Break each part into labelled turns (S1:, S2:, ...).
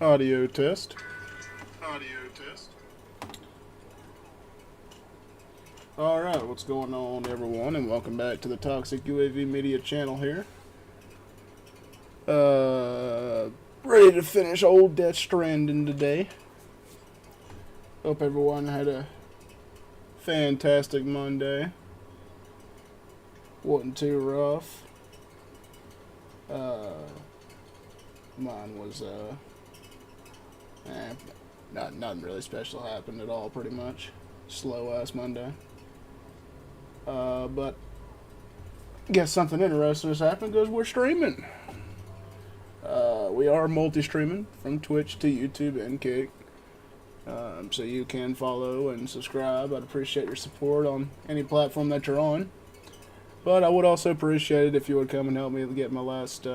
S1: Audio test.
S2: Audio test.
S1: Alright, what's going on, everyone, and welcome back to the Toxic UAV Media channel here. Ready to finish old Death Stranding today. Hope everyone had a fantastic Monday. Wasn't too rough. Mine was, nothing really special happened at all, pretty much. Slow ass Monday. But I guess something interesting has happened because we're streaming. We are multi-streaming from Twitch to YouTube and Kick. So you can follow and subscribe. I'd appreciate your support on any platform that you're on. But I would also appreciate it if you would come and help me get my last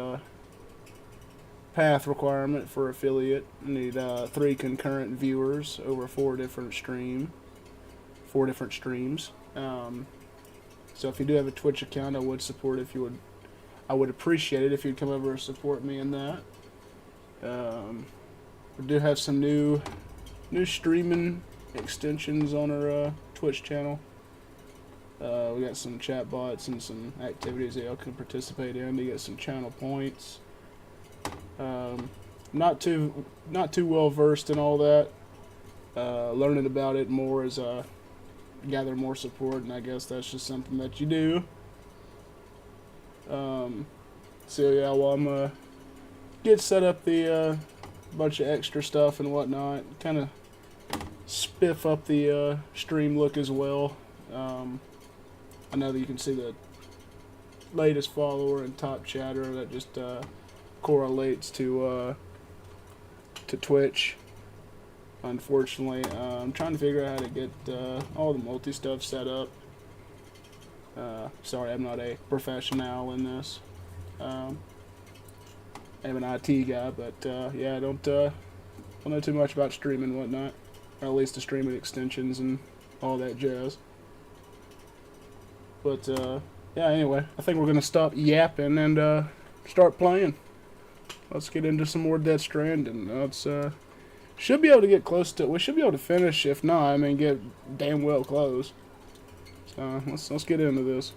S1: path requirement for affiliate. I need 3 concurrent viewers over 4 different streams. So if you do have a Twitch account, I would support if you would. I would appreciate it if you'd come over and support me in that. We do have some new streaming extensions on our Twitch channel. We got some chat bots and some activities that y'all can participate in to get some channel points. Not too well versed in all that. Learning about it more as gather more support, and I guess that's just something that you do. So yeah, while I'm get set up the bunch of extra stuff and whatnot, kind of spiff up the stream look as well. I know that you can see the latest follower and top chatter that just correlates to Twitch. Unfortunately, I'm trying to figure out how to get all the multi stuff set up. Sorry, I'm not a professional in this. I'm an IT guy, but yeah, I don't know too much about streaming and whatnot, or at least the streaming extensions and all that jazz. But yeah, anyway, I think we're gonna stop yapping and start playing. Let's get into some more Death Stranding. Let's should be able to get close to it. We should be able to finish. If not, I mean, get damn well close. So let's get into this.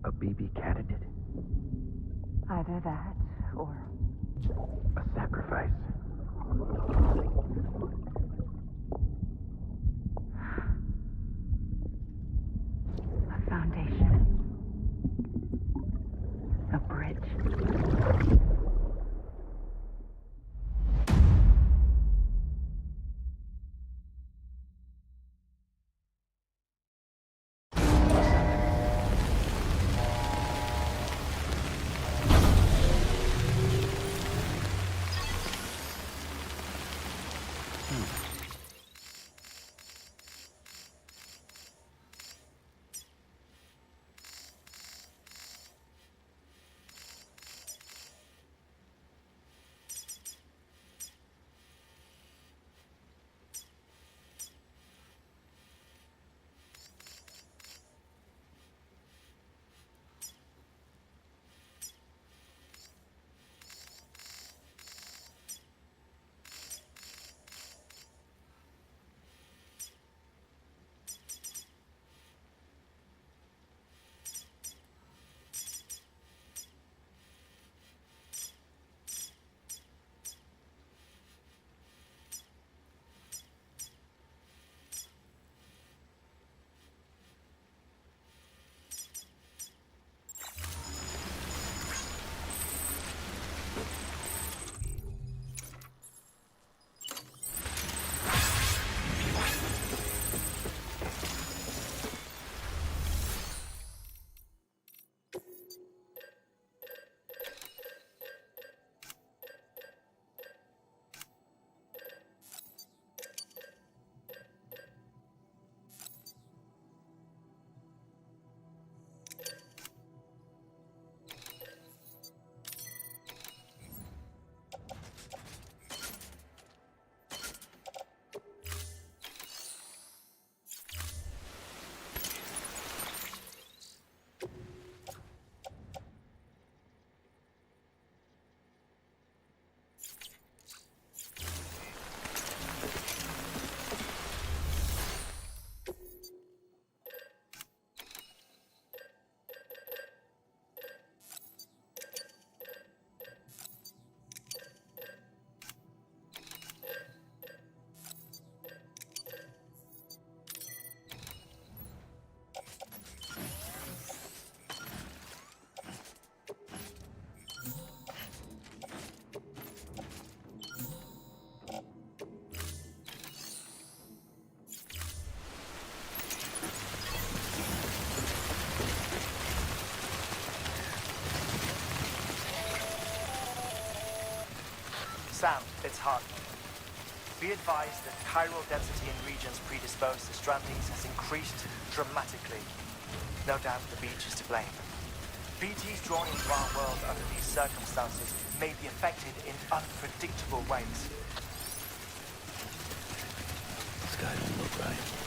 S3: A BB candidate?
S4: Either that, or
S3: A sacrifice?
S4: a foundation. A bridge.
S5: Sam, it's hard. Be advised that chiral density in regions predisposed to strandings has increased dramatically. No doubt the beach is to blame. BTs drawn into our world under these circumstances may be affected in unpredictable ways.
S3: This guy doesn't look right.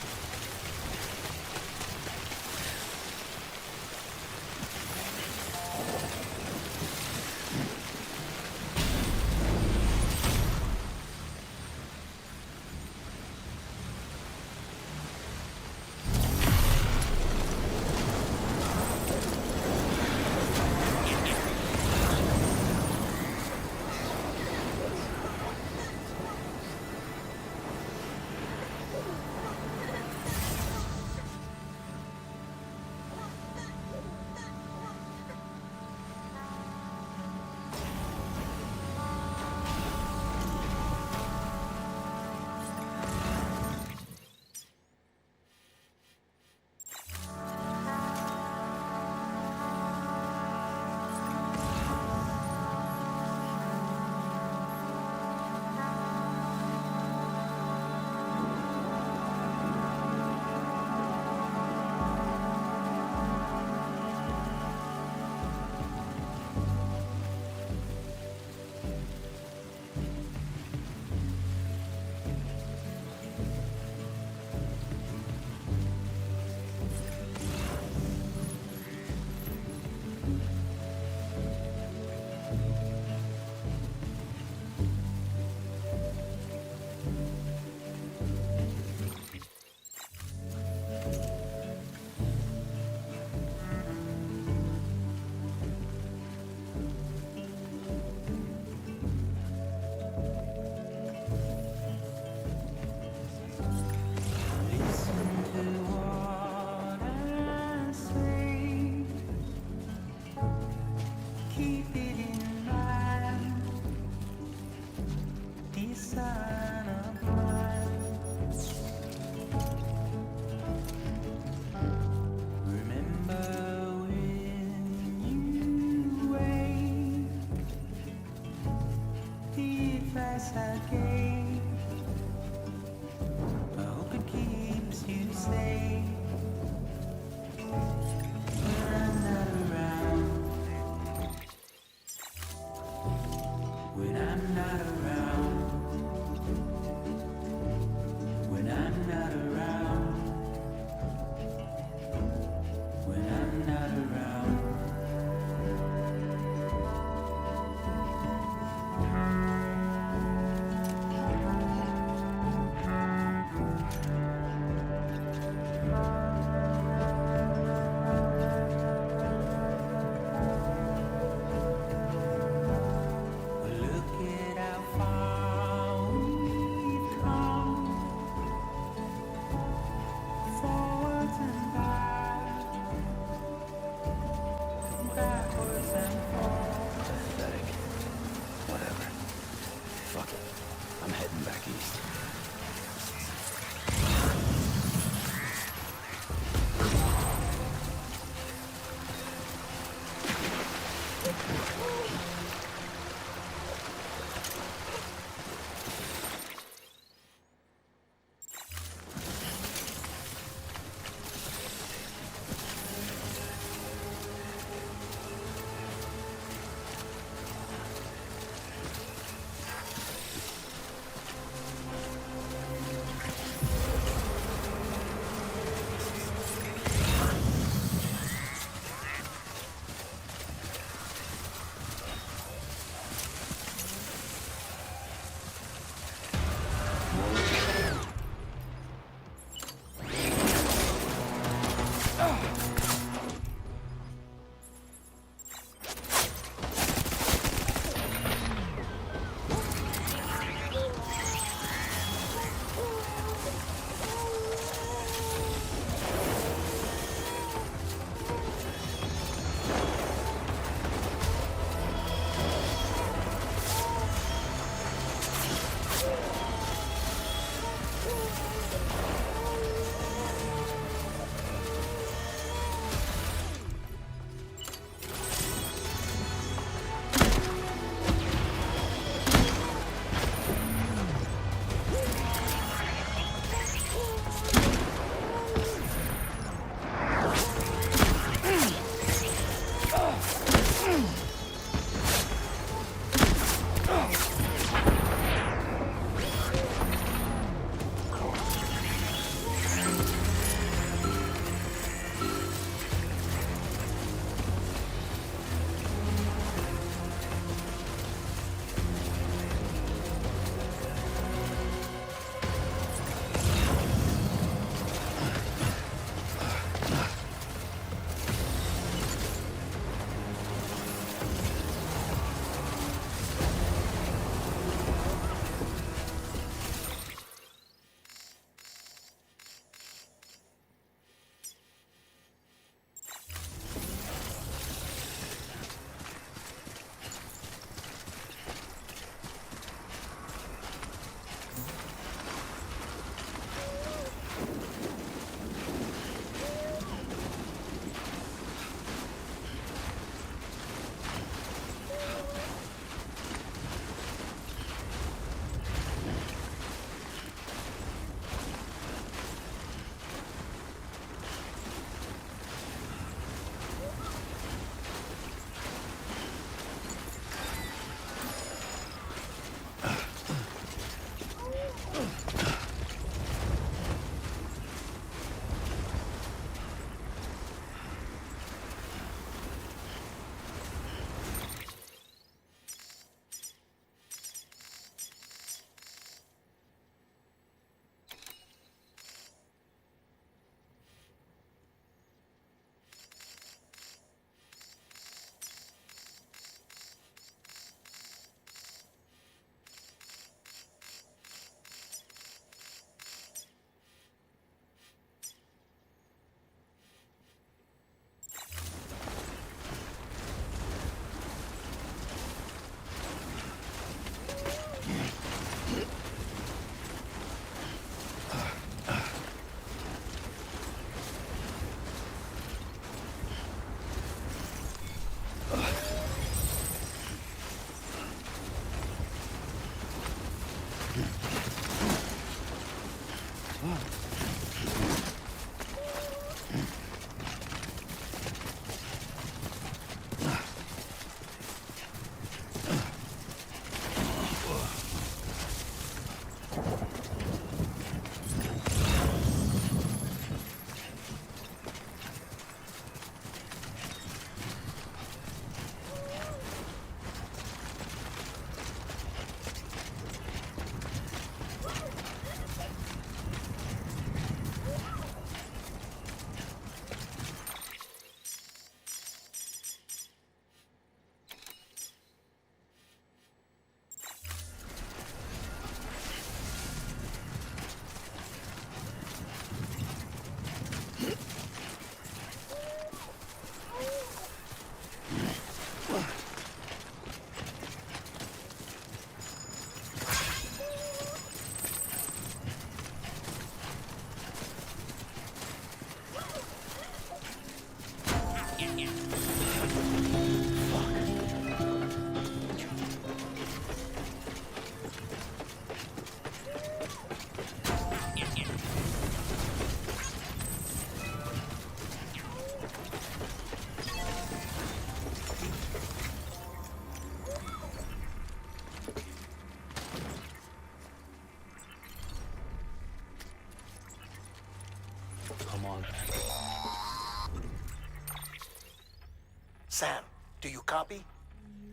S6: Sam, do you copy?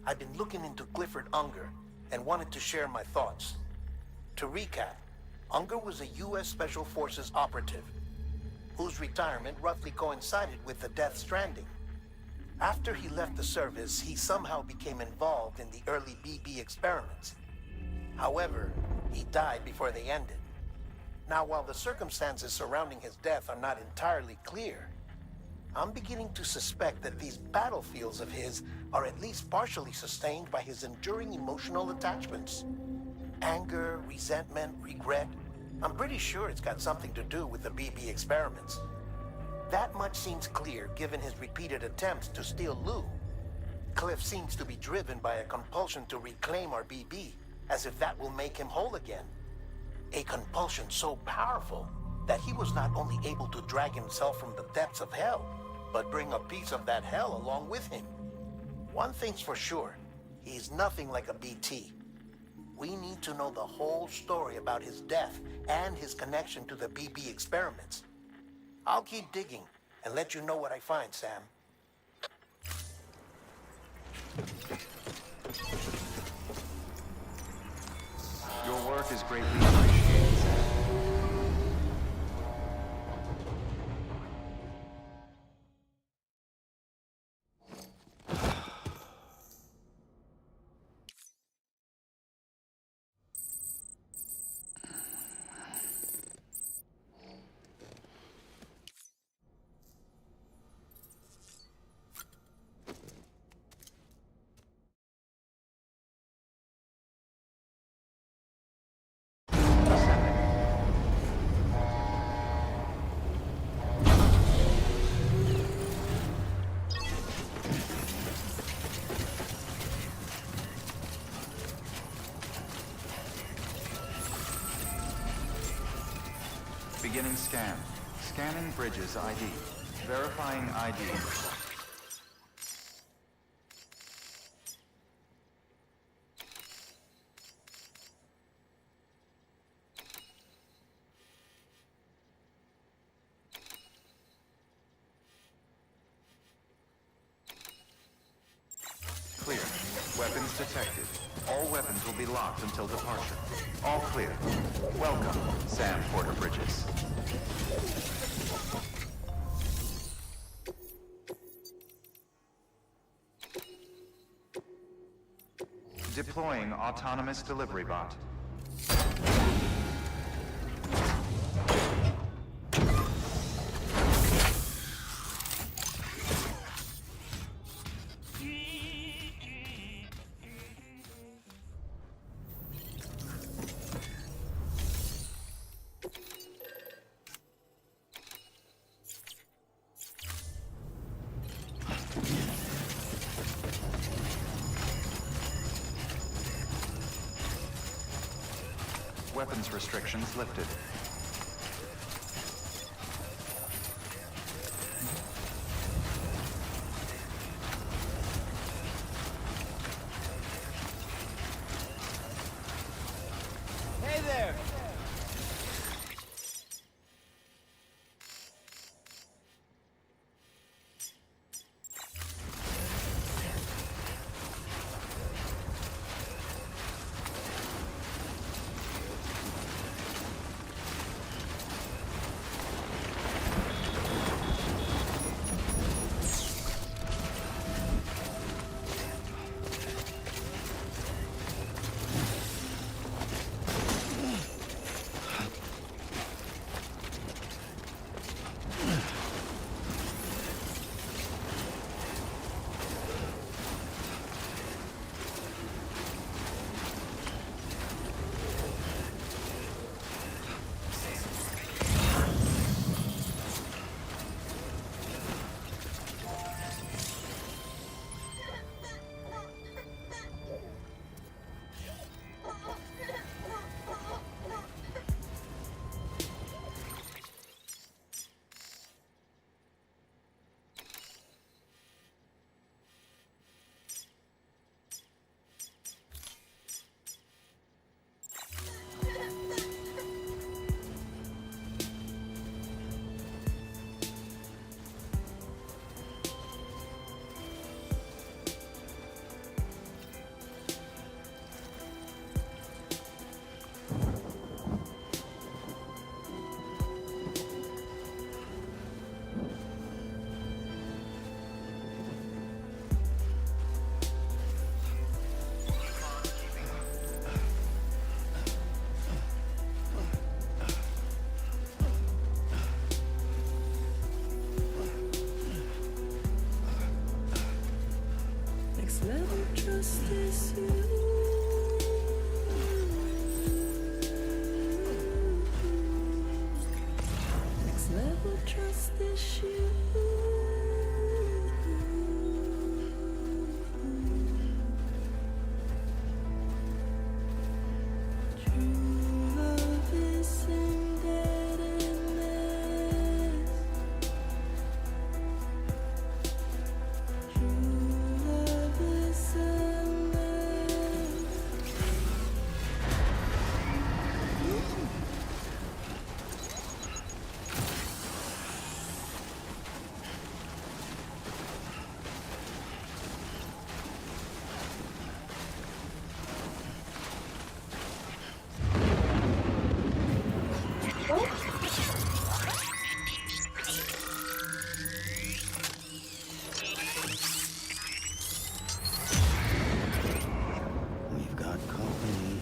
S6: I've been looking into Clifford Unger and wanted to share my thoughts. To recap, Unger was a U.S. Special Forces operative whose retirement roughly coincided with the Death Stranding. After he left the service, he somehow became involved in the early BB experiments. However, he died before they ended. Now, while the circumstances surrounding his death are not entirely clear, I'm beginning to suspect that these battlefields of his are at least partially sustained by his enduring emotional attachments. Anger, resentment, regret. I'm pretty sure it's got something to do with the BB experiments. That much seems clear given his repeated attempts to steal Lou. Cliff seems to be driven by a compulsion to reclaim our BB, as if that will make him whole again. A compulsion so powerful that he was not only able to drag himself from the depths of hell, but bring a piece of that hell along with him. One thing's for sure, he's nothing like a BT. We need to know the whole story about his death and his connection to the BB experiments. I'll keep digging and let you know what I find, Sam.
S7: Your work is greatly appreciated, Sam. Beginning scan. Scanning Bridges ID. Verifying ID. Clear. Weapons detected. All weapons will be locked until departure. All clear. Welcome, Sam Porter Bridges. Deploying autonomous delivery bot. Weapons restrictions lifted.
S8: Hey there!
S3: We've got company.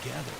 S3: together.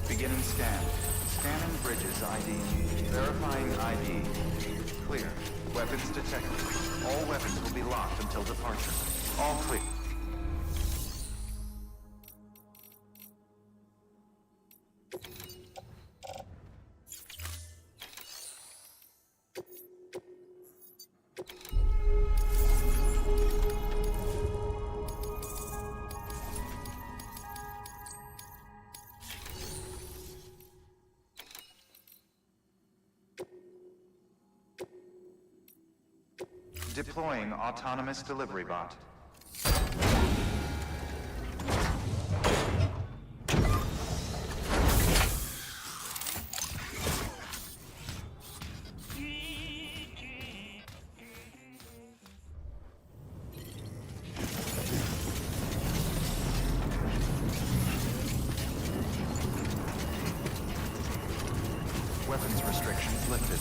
S7: Beginning scan. Scanning bridges ID. Verifying ID. Clear. Weapons detected. All weapons will be locked until departure. All clear. Deploying autonomous delivery bot. Weapons restrictions lifted.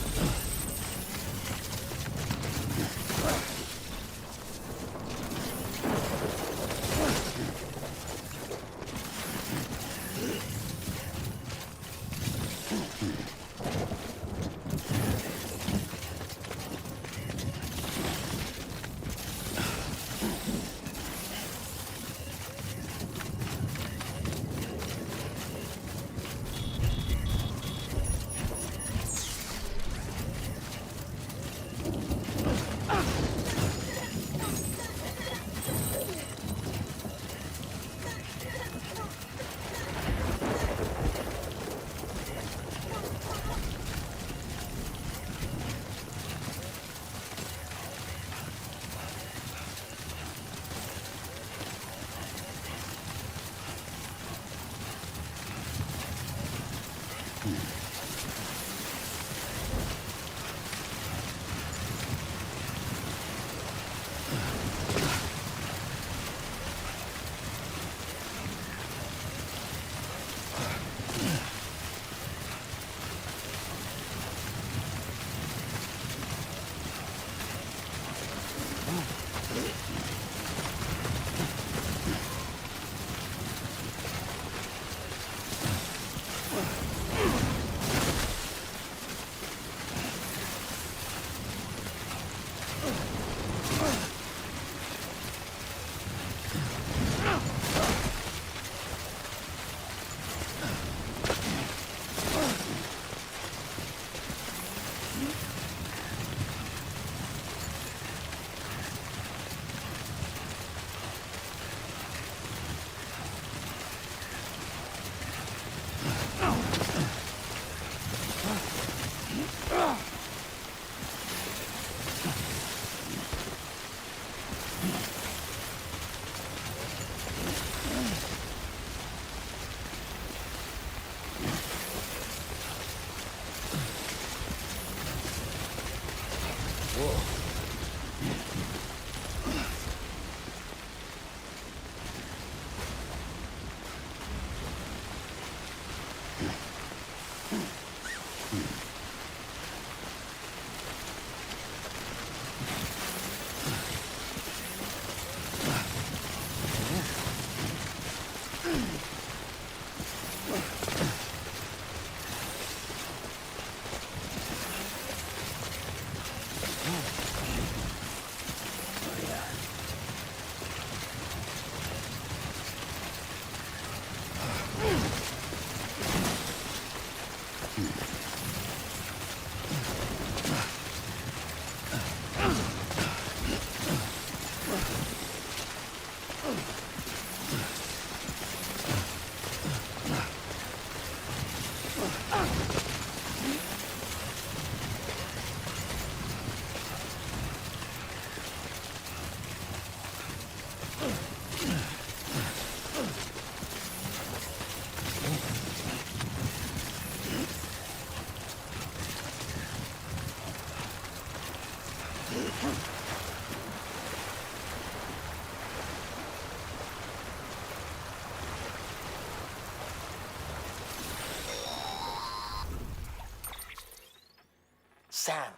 S6: Sam,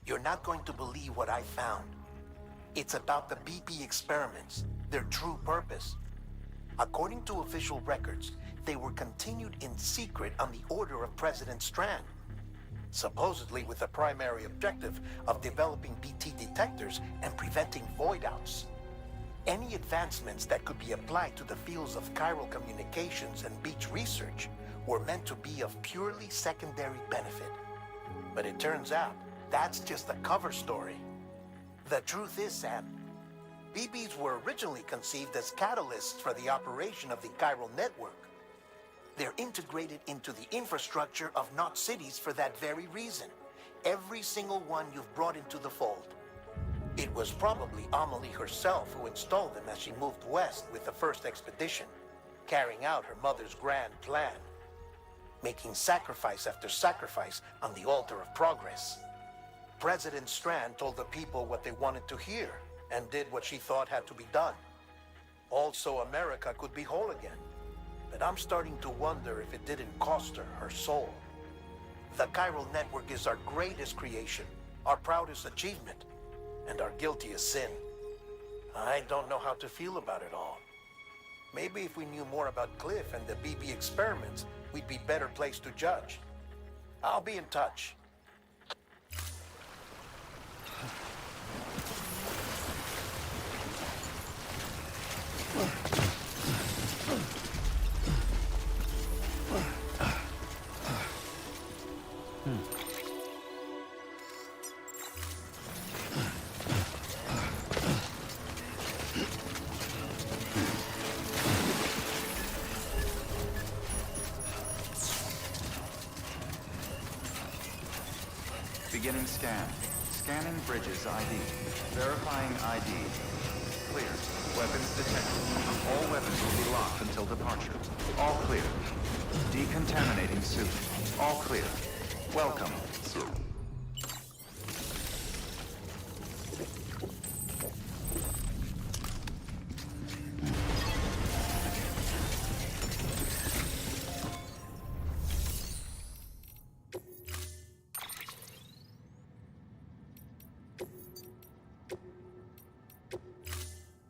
S6: you're not going to believe what I found. It's about the BP experiments, their true purpose. According to official records, they were continued in secret on the order of President Strand, supposedly with the primary objective of developing BT detectors and preventing void-outs. Any advancements that could be applied to the fields of chiral communications and beach research were meant to be of purely secondary benefit. But it turns out, that's just a cover story. The truth is, Sam, BBs were originally conceived as catalysts for the operation of the chiral network. They're integrated into the infrastructure of Knot cities for that very reason. Every single one you've brought into the fold. It was probably Amelie herself who installed them as she moved west with the first expedition, carrying out her mother's grand plan, making sacrifice after sacrifice on the altar of progress. President Strand told the people what they wanted to hear and did what she thought had to be done. Also, America could be whole again. But I'm starting to wonder if it didn't cost her her soul. The chiral network is our greatest creation, our proudest achievement, and our guiltiest sin. I don't know how to feel about it all. Maybe if we knew more about Cliff and the BB experiments, we'd be better placed to judge. I'll be in touch.
S7: Beginning scan. Scanning bridges ID. Verifying ID. Clear. Weapons detected. All weapons will be locked until departure. All clear. Decontaminating suit. All clear. Welcome, sir.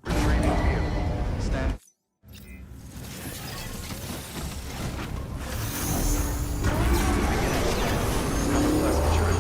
S7: Retraining vehicle. Stand. Beginning scan. Have a pleasant journey.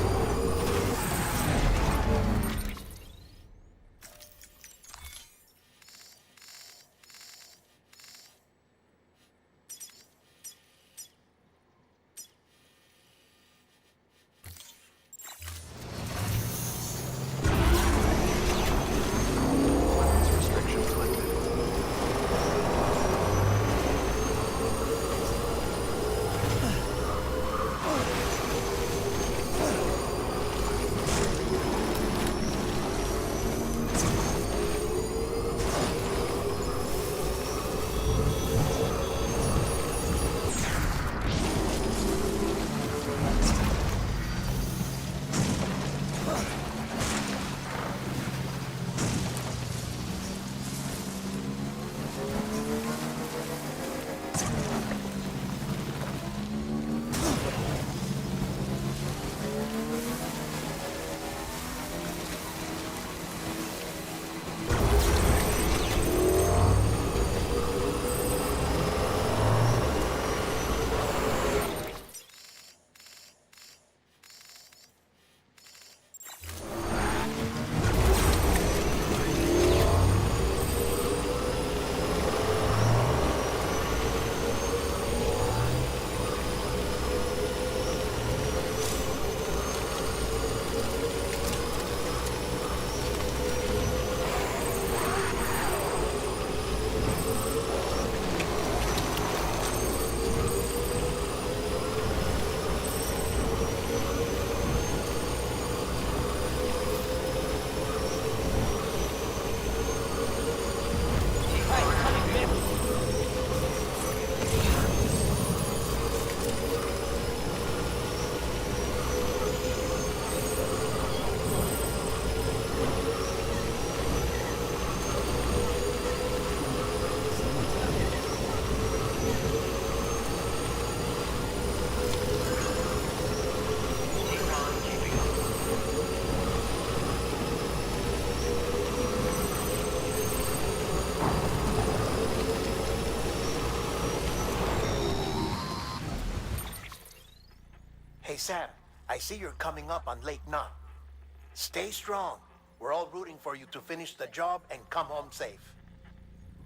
S6: Hey, Sam, I see you're coming up on Lake Knot. Stay strong. We're all rooting for you to finish the job and come home safe.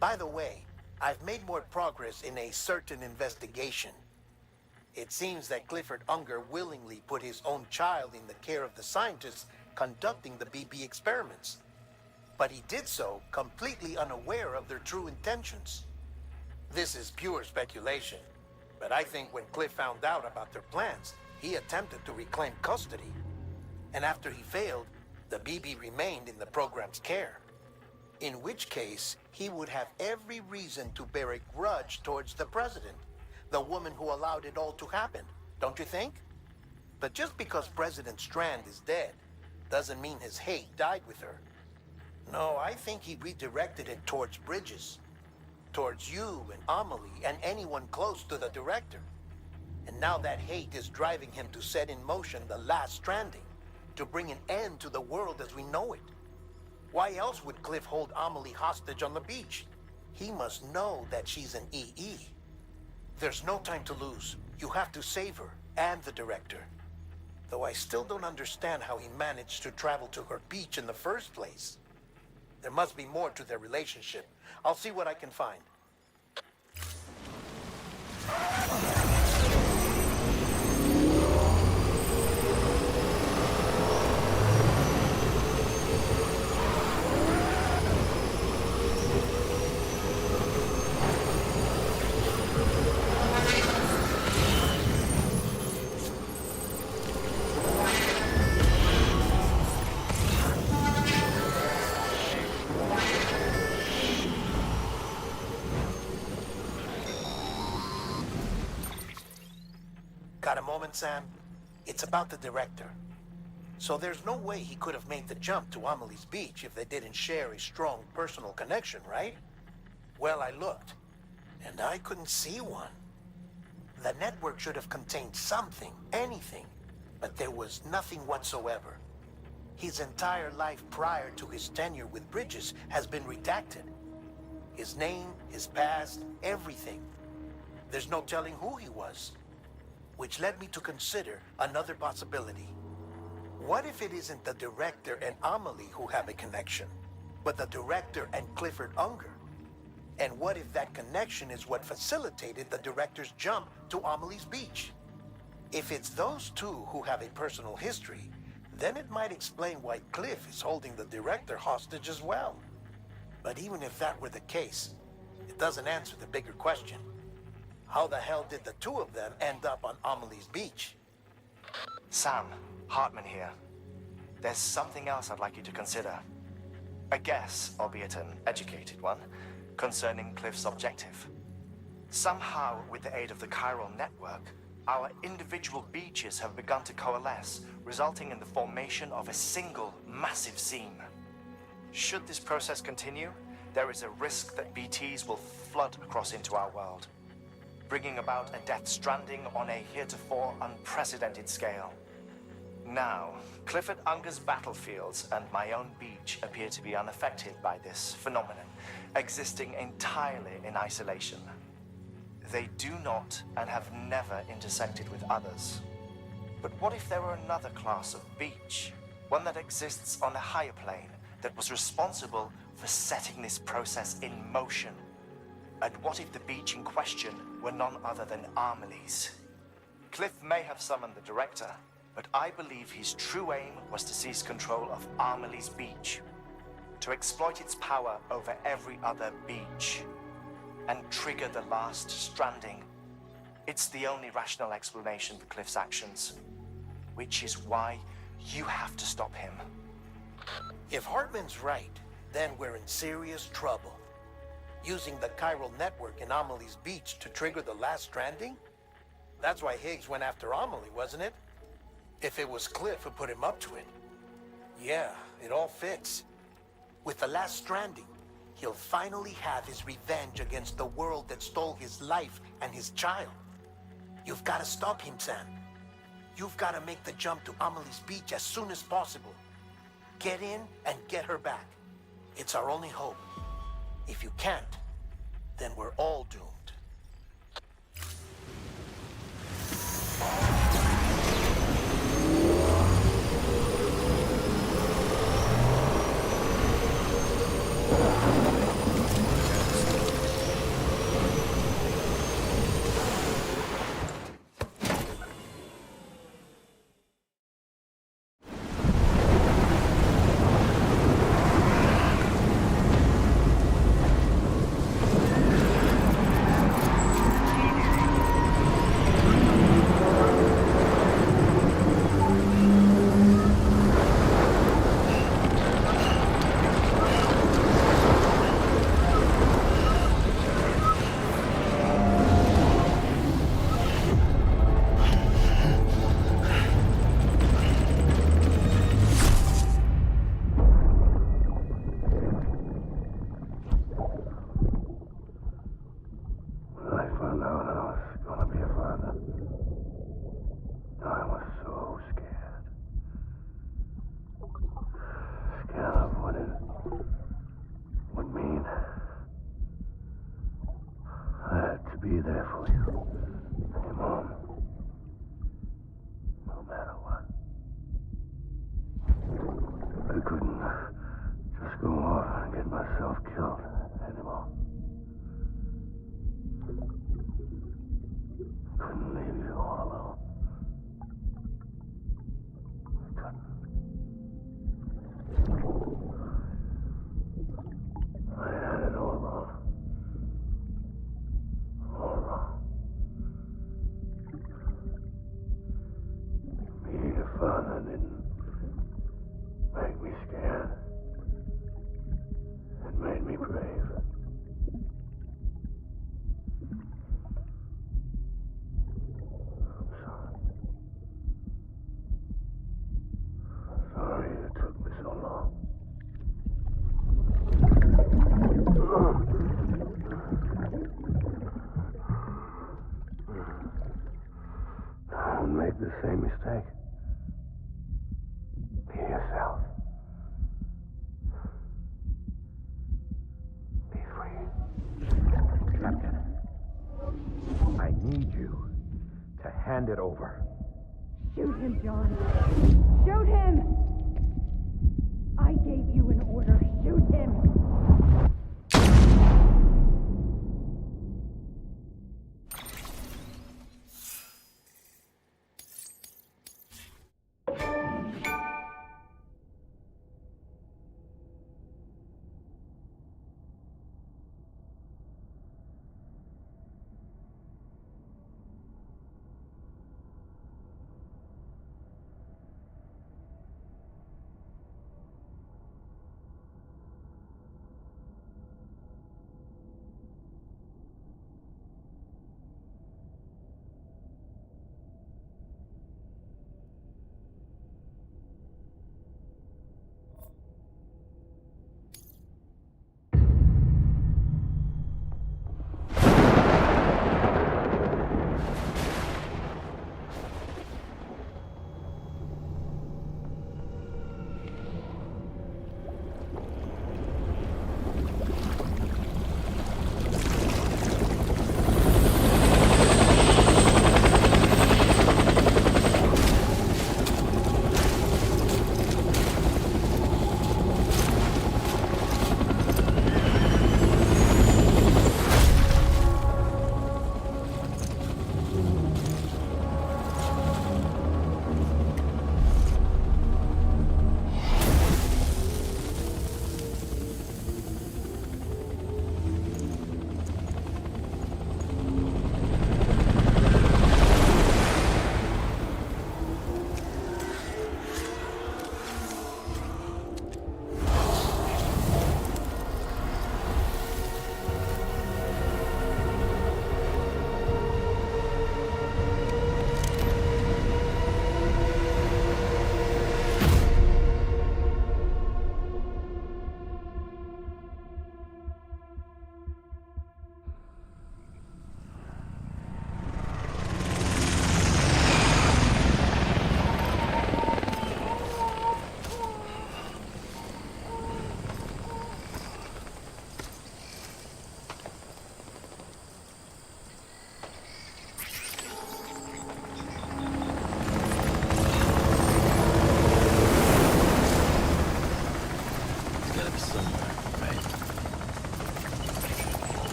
S6: By the way, I've made more progress in a certain investigation. It seems that Clifford Unger willingly put his own child in the care of the scientists conducting the BB experiments. But he did so completely unaware of their true intentions. This is pure speculation, but I think when Cliff found out about their plans, he attempted to reclaim custody. And after he failed, the BB remained in the program's care. In which case, he would have every reason to bear a grudge towards the president, the woman who allowed it all to happen, don't you think? But just because President Strand is dead, doesn't mean his hate died with her. No, I think he redirected it towards Bridges, towards you and Amelie and anyone close to the director. And now that hate is driving him to set in motion the last stranding, to bring an end to the world as we know it. Why else would Cliff hold Amelie hostage on the beach? He must know that she's an EE. There's no time to lose. You have to save her and the director. Though I still don't understand how he managed to travel to her beach in the first place. There must be more to their relationship. I'll see what I can find. Got a moment, Sam? It's about the director. So there's no way he could have made the jump to Amelie's beach if they didn't share a strong personal connection, right? Well, I looked, and I couldn't see one. The network should have contained something, anything, but there was nothing whatsoever. His entire life prior to his tenure with Bridges has been redacted. His name, his past, everything. There's no telling who he was. Which led me to consider another possibility. What if it isn't the director and Amelie who have a connection, but the director and Clifford Unger? And what if that connection is what facilitated the director's jump to Amelie's beach? If it's those two who have a personal history, then it might explain why Cliff is holding the director hostage as well. But even if that were the case, it doesn't answer the bigger question. How the hell did the two of them end up on Amelie's beach?
S5: Sam, Hartman here. There's something else I'd like you to consider. A guess, albeit an educated one, concerning Cliff's objective. Somehow, with the aid of the chiral network, our individual beaches have begun to coalesce, resulting in the formation of a single massive seam. Should this process continue, there is a risk that BTs will flood across into our world, bringing about a death stranding on a heretofore unprecedented scale. Now, Clifford Unger's battlefields and my own beach appear to be unaffected by this phenomenon, existing entirely in isolation. They do not and have never intersected with others. But what if there were another class of beach, one that exists on a higher plane, that was responsible for setting this process in motion? And what if the beach in question were none other than Amelie's? Cliff may have summoned the director, but I believe his true aim was to seize control of Amelie's beach, to exploit its power over every other beach, and trigger the last stranding. It's the only rational explanation for Cliff's actions, which is why you have to stop him.
S6: If Hartman's right, then we're in serious trouble. Using the chiral network in Amelie's beach to trigger the last stranding? That's why Higgs went after Amelie, wasn't it? If it was Cliff who put him up to it. Yeah, it all fits. With the last stranding, he'll finally have his revenge against the world that stole his life and his child. You've got to stop him, Sam. You've got to make the jump to Amelie's beach as soon as possible. Get in and get her back. It's our only hope. If you can't, then we're all doomed.
S3: father didn't make me scared. It made me brave. I'm sorry. Sorry it took me so long. Don't make the same mistake. Be yourself. Be free.
S9: Captain, I need you to hand it over.
S4: Shoot him, John. Shoot him! I gave you an order. Shoot him!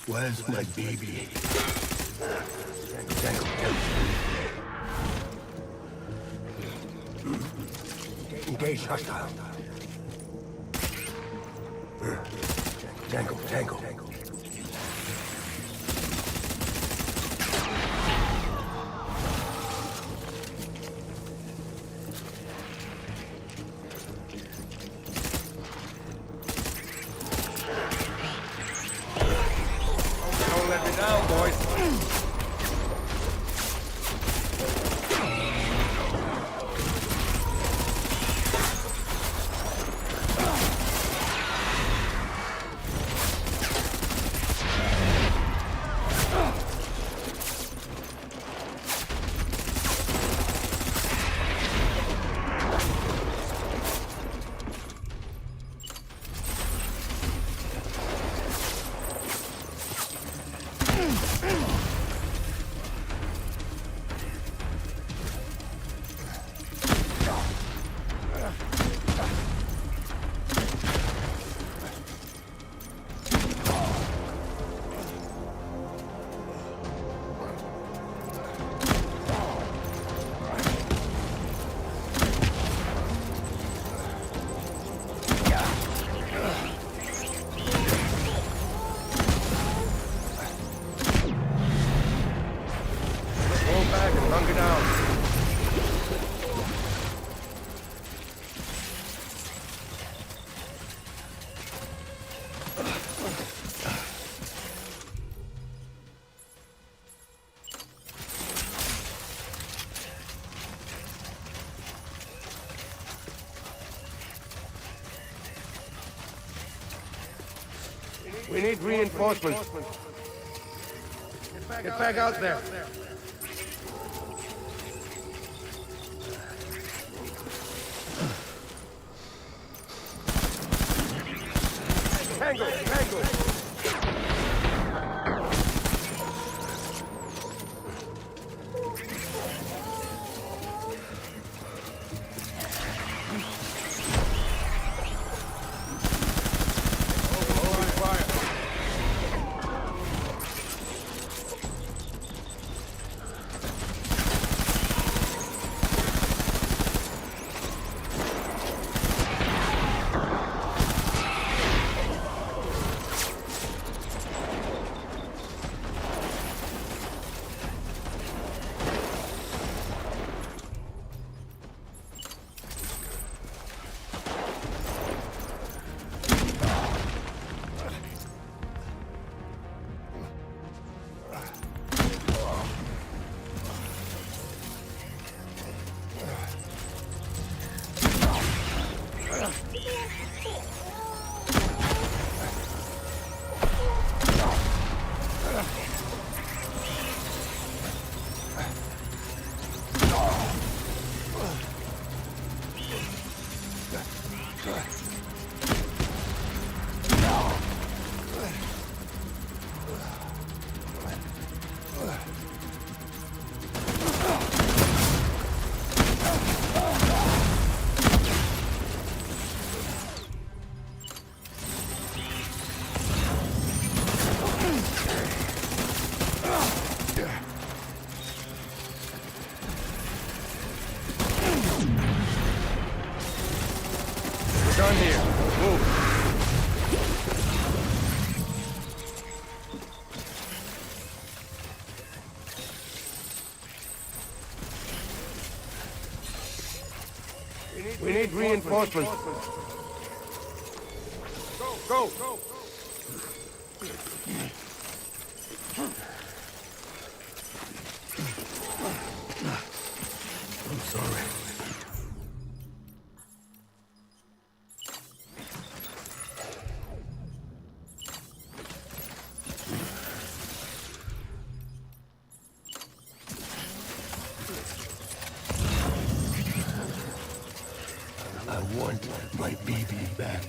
S3: Where's my baby? Tango. Engage hostile. Tango.
S9: Don't let me down, boys. Hunker down. We need reinforcements. Get back out there. Tango! Done here. Move. We need reinforcements. Go.
S3: I'm sorry. I want my baby back.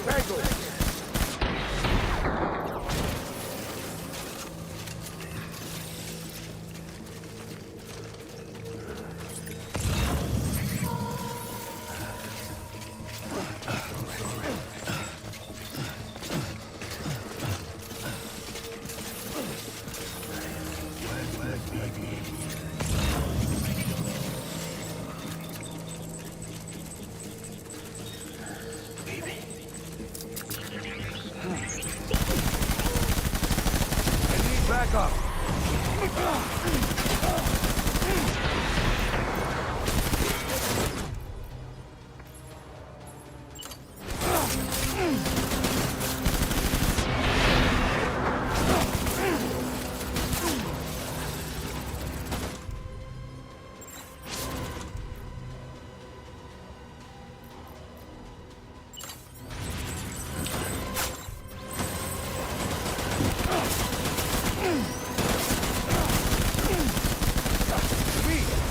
S3: Tango!
S9: up!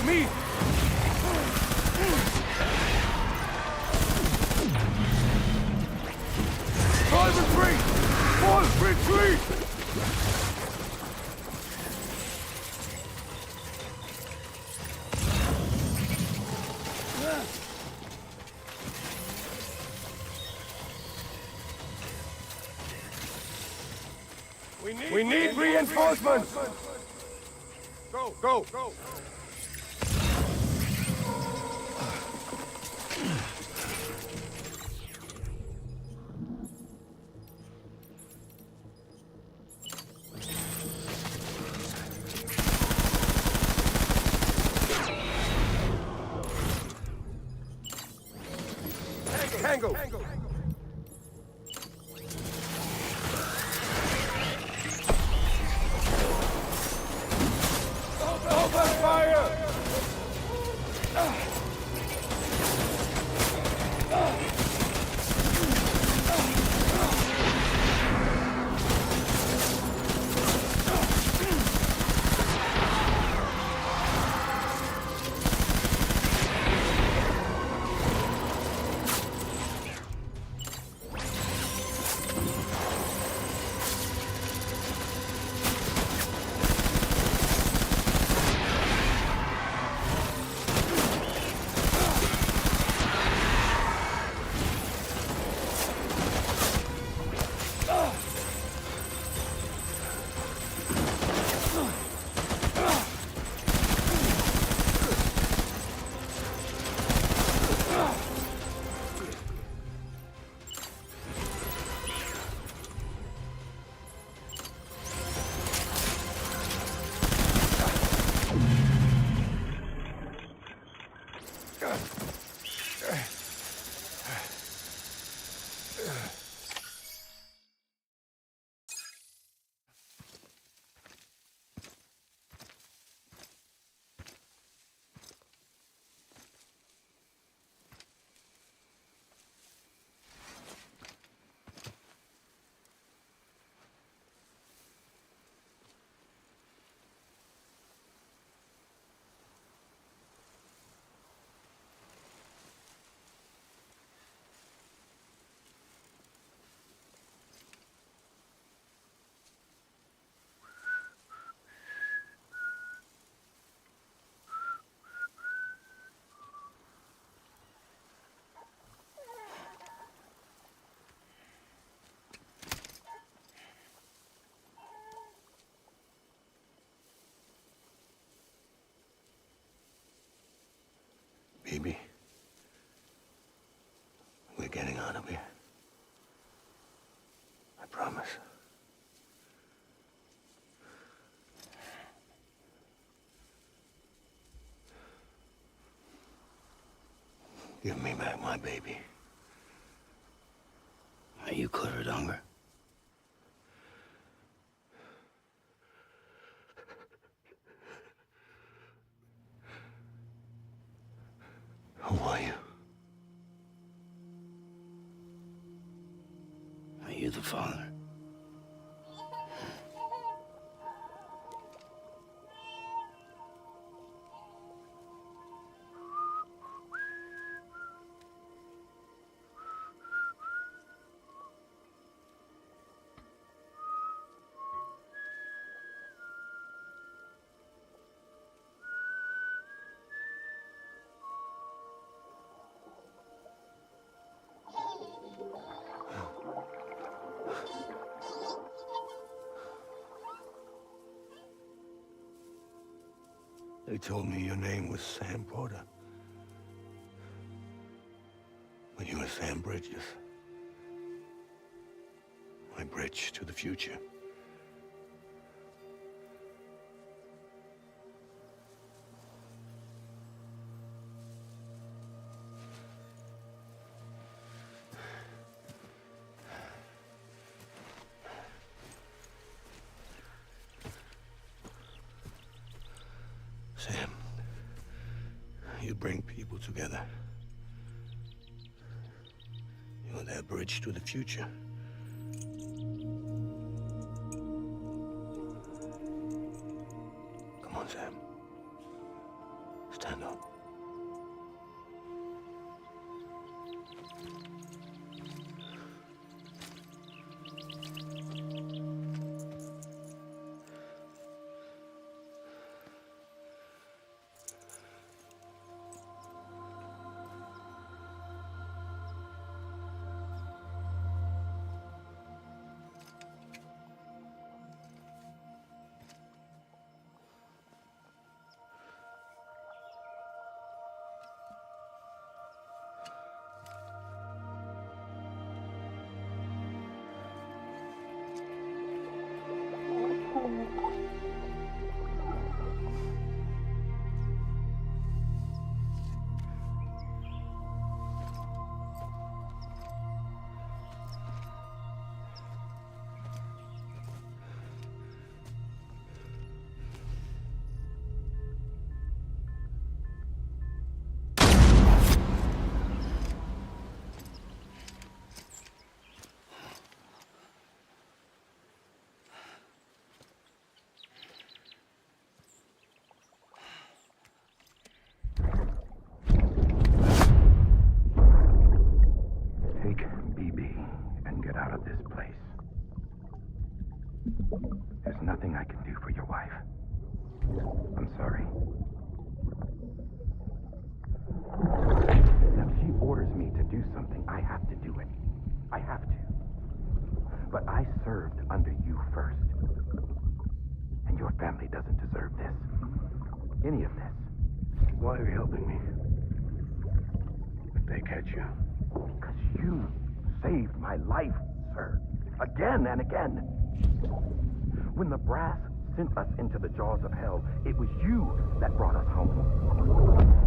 S9: Me! 5 and 3! 1, retreat! We need reinforcements! Go! Go! Go! Tango! Open fire!
S3: Baby, we're getting out of here. I promise. Give me back my baby. Are you Clifford Unger? Who are you? Are you the father? They told me your name was Sam Porter. But you were Sam Bridges. My bridge to the future. Sam, you bring people together. You're their bridge to the future. Come on, Sam. Stand up. Take BB and get out of this place. There's nothing I can do for your wife. I'm sorry. Now, if she orders me to do something, I have to do it. I have to. But I served under you first. And your family doesn't deserve this. Any of this. Why are you helping me? If they catch you. Because you saved my life, sir. Again and again. When the brass sent us into the jaws of hell, it was you that brought us home.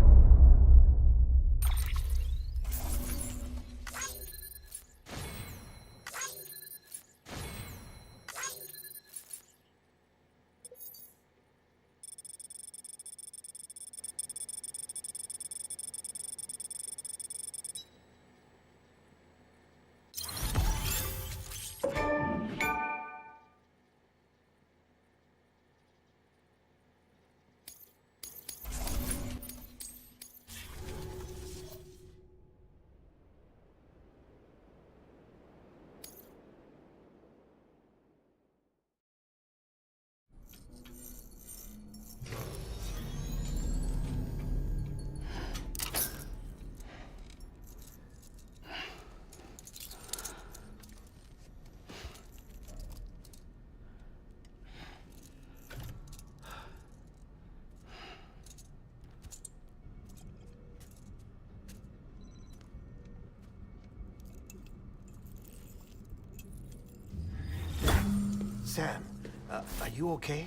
S6: Sam, are you okay?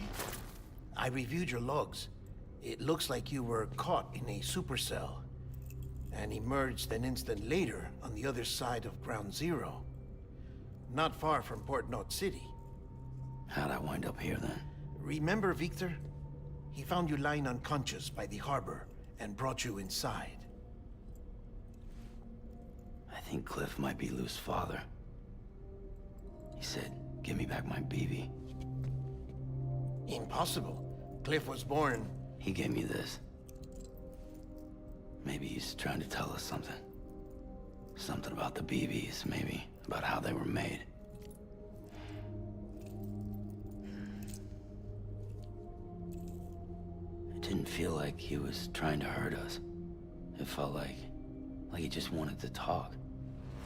S6: I reviewed your logs. It looks like you were caught in a supercell and emerged an instant later on the other side of Ground Zero. Not far from Port Knot City.
S10: How'd I wind up here then?
S6: Remember Victor? He found you lying unconscious by the harbor and brought you inside.
S10: I think Cliff might be Lou's father. He said, give me back my BB.
S6: Impossible. Cliff was born...
S10: He gave me this. Maybe he's trying to tell us something. Something about the BBs, maybe. About how they were made. It didn't feel like he was trying to hurt us. It felt like he just wanted to talk.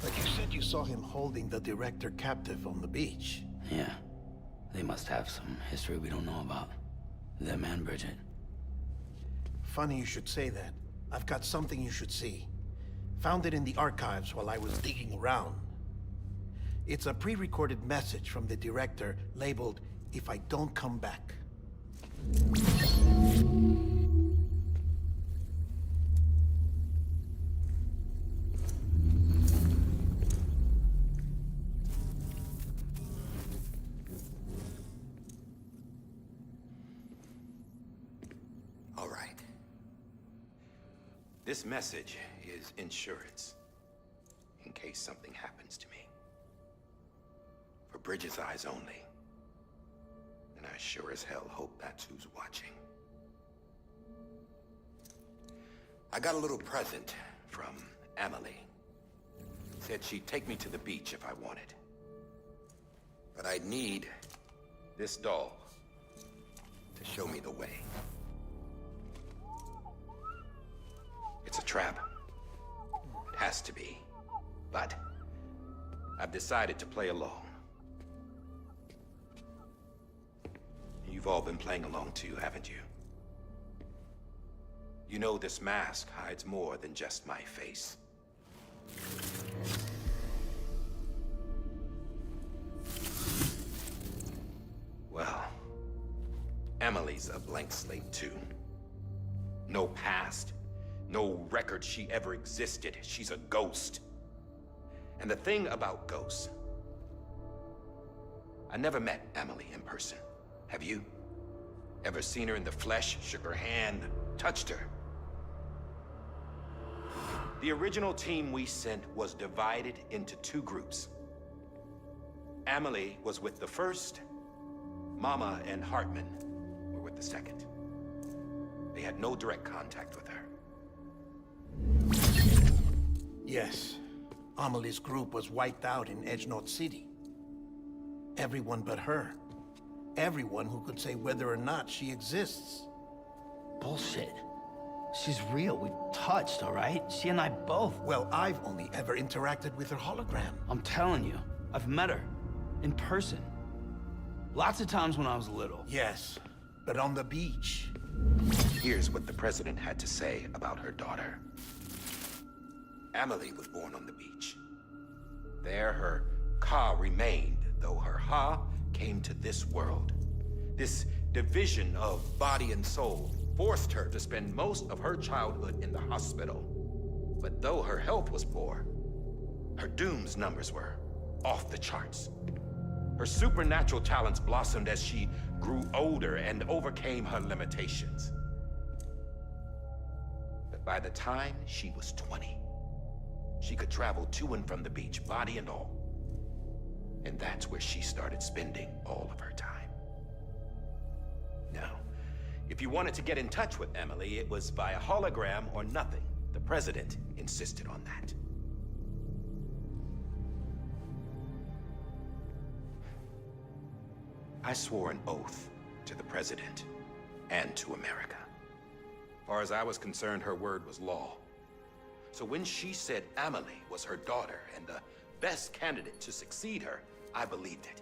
S6: But you said you saw him holding the director captive on the beach.
S10: Yeah. They must have some history we don't know about. Them and Bridget.
S6: Funny you should say that. I've got something you should see. Found it in the archives while I was digging around. It's a pre-recorded message from the director labeled, "If I don't come back."
S3: All right. This message is insurance, in case something happens to me. For Bridget's eyes only. And I sure as hell hope that's who's watching. I got a little present from Emily. Said she'd take me to the beach if I wanted. But I'd need this doll to show me the way. It's a trap. It has to be. But I've decided to play along. You've all been playing along too, haven't you? You know this mask hides more than just my face. Well, Emily's a blank slate too. No past, no record she ever existed. She's a ghost. And the thing about ghosts, I never met Emily in person. Have you? Ever seen her in the flesh, shook her hand, touched her? The original team we sent was divided into two groups. Emily was with the first, Mama and Hartman were with the second. They had no direct contact with her.
S6: Yes. Amelie's group was wiped out in Edgenorth City. Everyone but her. Everyone who could say whether or not she exists.
S10: Bullshit. She's real. We've touched, all right? She and I both.
S6: Well, I've only ever interacted with her hologram.
S10: I'm telling you, I've met her. In person. Lots of times when I was little.
S6: Yes, but on the beach.
S3: Here's what the president had to say about her daughter. Emily was born on the beach. There her Ka remained, though her Ha came to this world. This division of body and soul forced her to spend most of her childhood in the hospital. But though her health was poor, her Doom's numbers were off the charts. Her supernatural talents blossomed as she grew older and overcame her limitations. But by the time she was 20, she could travel to and from the beach, body and all. And that's where she started spending all of her time. Now, if you wanted to get in touch with Emily, it was via hologram or nothing. The president insisted on that. I swore an oath to the president and to America. As far as I was concerned, her word was law. So when she said Emily was her daughter and the best candidate to succeed her, I believed it.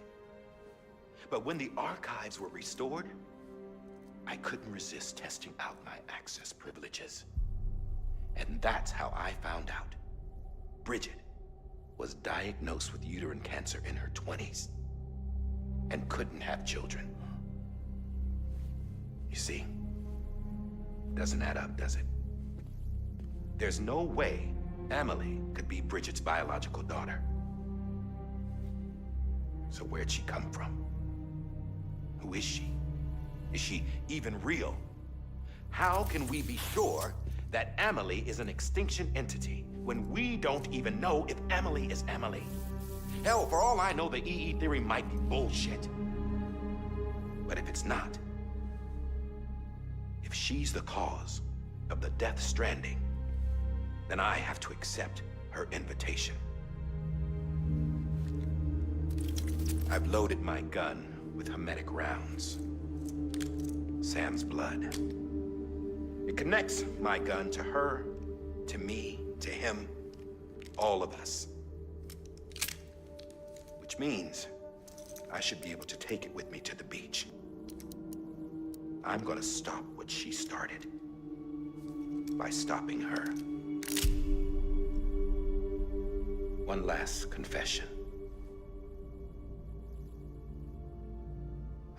S3: But when the archives were restored, I couldn't resist testing out my access privileges. And that's how I found out. Bridget was diagnosed with uterine cancer in her 20s and couldn't have children. You see, doesn't add up, does it? There's no way Emily could be Bridget's biological daughter. So where'd she come from? Who is she? Is she even real? How can we be sure that Emily is an extinction entity when we don't even know if Emily is Emily? Hell, for all I know, the EE theory might be bullshit. But if it's not, if she's the cause of the death stranding, then I have to accept her invitation. I've loaded my gun with hermetic rounds. Sam's blood. It connects my gun to her, to me, to him, all of us. Which means I should be able to take it with me to the beach. I'm gonna stop what she started by stopping her. One last confession.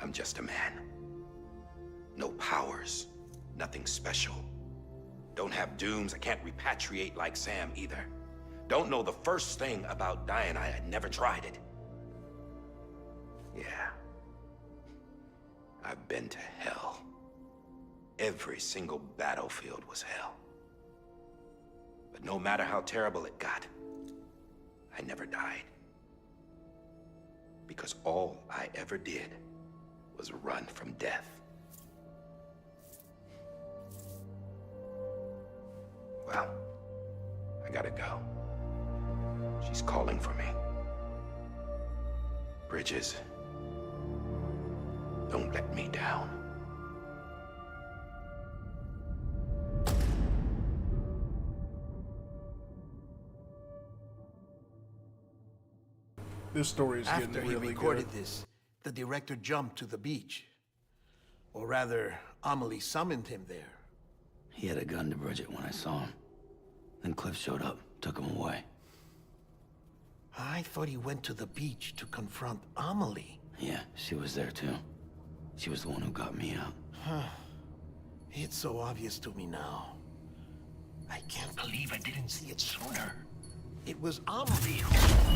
S3: I'm just a man. No powers, nothing special. Don't have dooms, I can't repatriate like Sam either. Don't know the first thing about dying, I had never tried it. Yeah. I've been to hell. Every single battlefield was hell. But no matter how terrible it got, I never died. Because all I ever did was run from death. Well, I gotta go. She's calling for me. Bridges, don't let me down.
S1: This story is
S6: After
S1: getting
S6: he
S1: really
S6: recorded
S1: good.
S6: this, the director jumped to the beach. Or rather, Amelie summoned him there.
S10: He had a gun to Bridget when I saw him. Then Cliff showed up, took him away.
S6: I thought he went to the beach to confront Amelie.
S10: Yeah, she was there too. She was the one who got me out.
S6: It's so obvious to me now. I can't believe I didn't see it sooner. It was Amelie who...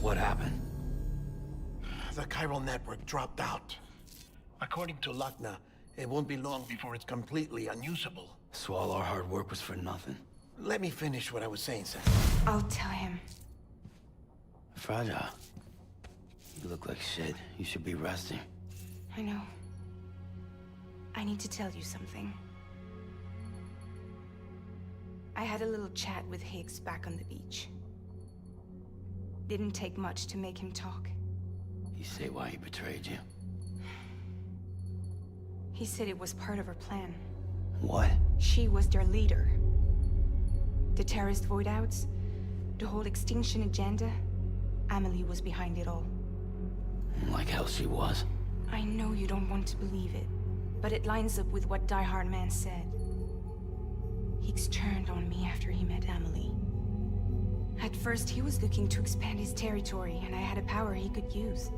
S10: What happened?
S6: The chiral network dropped out. According to Luckna, it won't be long before it's completely unusable.
S10: So all our hard work was for nothing.
S6: Let me finish what I was saying, Sam.
S4: I'll tell him.
S10: Fragile. You look like shit. You should be resting.
S4: I know. I need to tell you something. I had a little chat with Higgs back on the beach. Didn't take much to make him talk.
S10: You say why he betrayed you?
S4: He said it was part of her plan.
S10: What?
S4: She was their leader. The terrorist void outs, the whole extinction agenda, Amelie was behind it all.
S10: Like hell she was.
S4: I know you don't want to believe it, but it lines up with what Die Hard Man said. Higgs turned on me after he met Amelie. At first, he was looking to expand his territory, and I had a power he could use.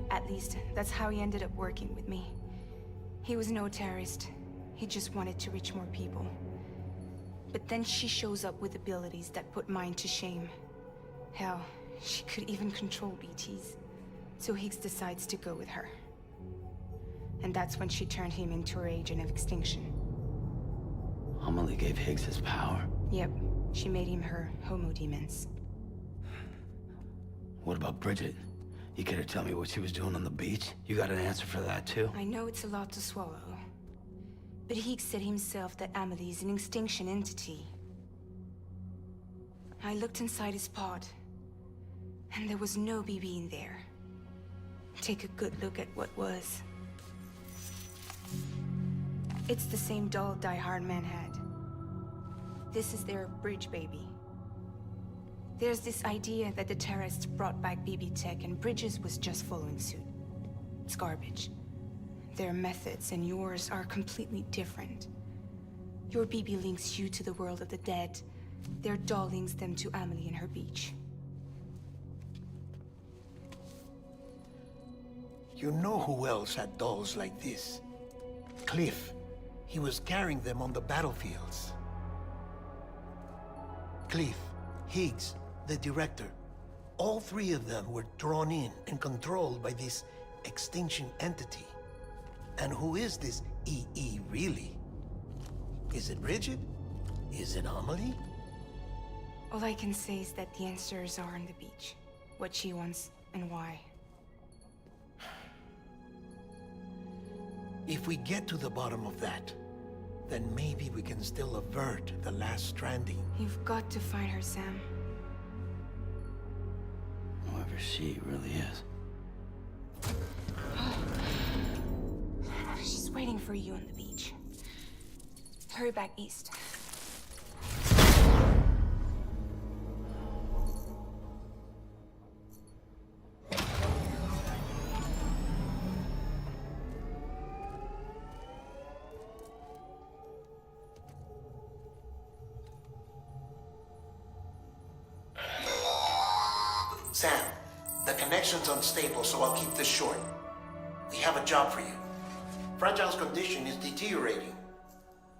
S4: At least, that's how he ended up working with me. He was no terrorist. He just wanted to reach more people. But then she shows up with abilities that put mine to shame. Hell, she could even control BTs. So Higgs decides to go with her. And that's when she turned him into her agent of extinction.
S10: Amelie gave Higgs his power.
S4: Yep, she made him her homo demons.
S10: What about Bridget? You care to tell me what she was doing on the beach? You got an answer for that too?
S4: I know it's a lot to swallow. But Higgs said himself that Amelie is an extinction entity. I looked inside his pod, and there was no BB in there. Take a good look at what was. It's the same doll Die Hard Man had. This is their bridge baby. There's this idea that the terrorists brought back BB tech and Bridges was just following suit. It's garbage. Their methods and yours are completely different. Your BB links you to the world of the dead. Their doll links them to Amelie and her beach.
S6: You know who else had dolls like this? Cliff. He was carrying them on the battlefields. Cliff, Higgs, the director. All three of them were drawn in and controlled by this extinction entity. And who is this EE really? Is it Bridget? Is it Amelie?
S4: All I can say is that the answers are on the beach. What she wants and why.
S6: If we get to the bottom of that, then maybe we can still avert the last stranding.
S4: You've got to find her, Sam.
S10: Whoever she really is.
S4: She's waiting for you on the beach. Hurry back east.
S6: Sam, the connection's unstable, so I'll keep this short. We have a job for you. Fragile's condition is deteriorating.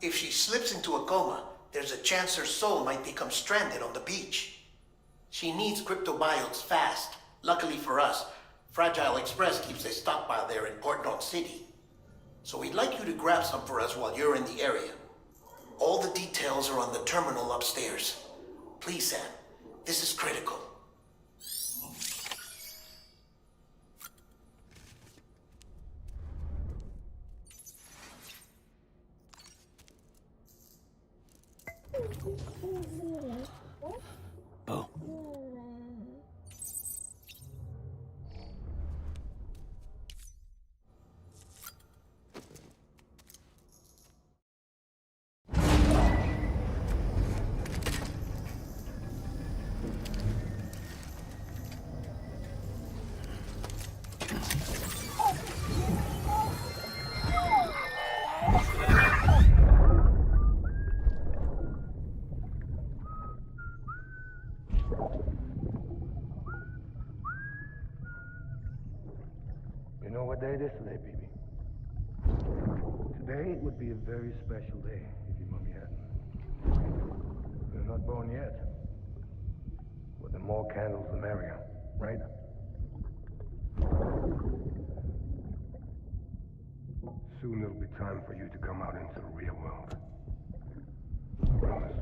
S6: If she slips into a coma, there's a chance her soul might become stranded on the beach. She needs cryptobiotes fast. Luckily for us, Fragile Express keeps a stockpile there in Port North City. So we'd like you to grab some for us while you're in the area. All the details are on the terminal upstairs. Please, Sam. This is critical.
S10: Oh.
S9: You know what day it is today, baby? Today would be a very special day if your mommy hadn't. You're not born yet. But the more candles, the merrier, right? Soon it'll be time for you to come out into the real world. Promise.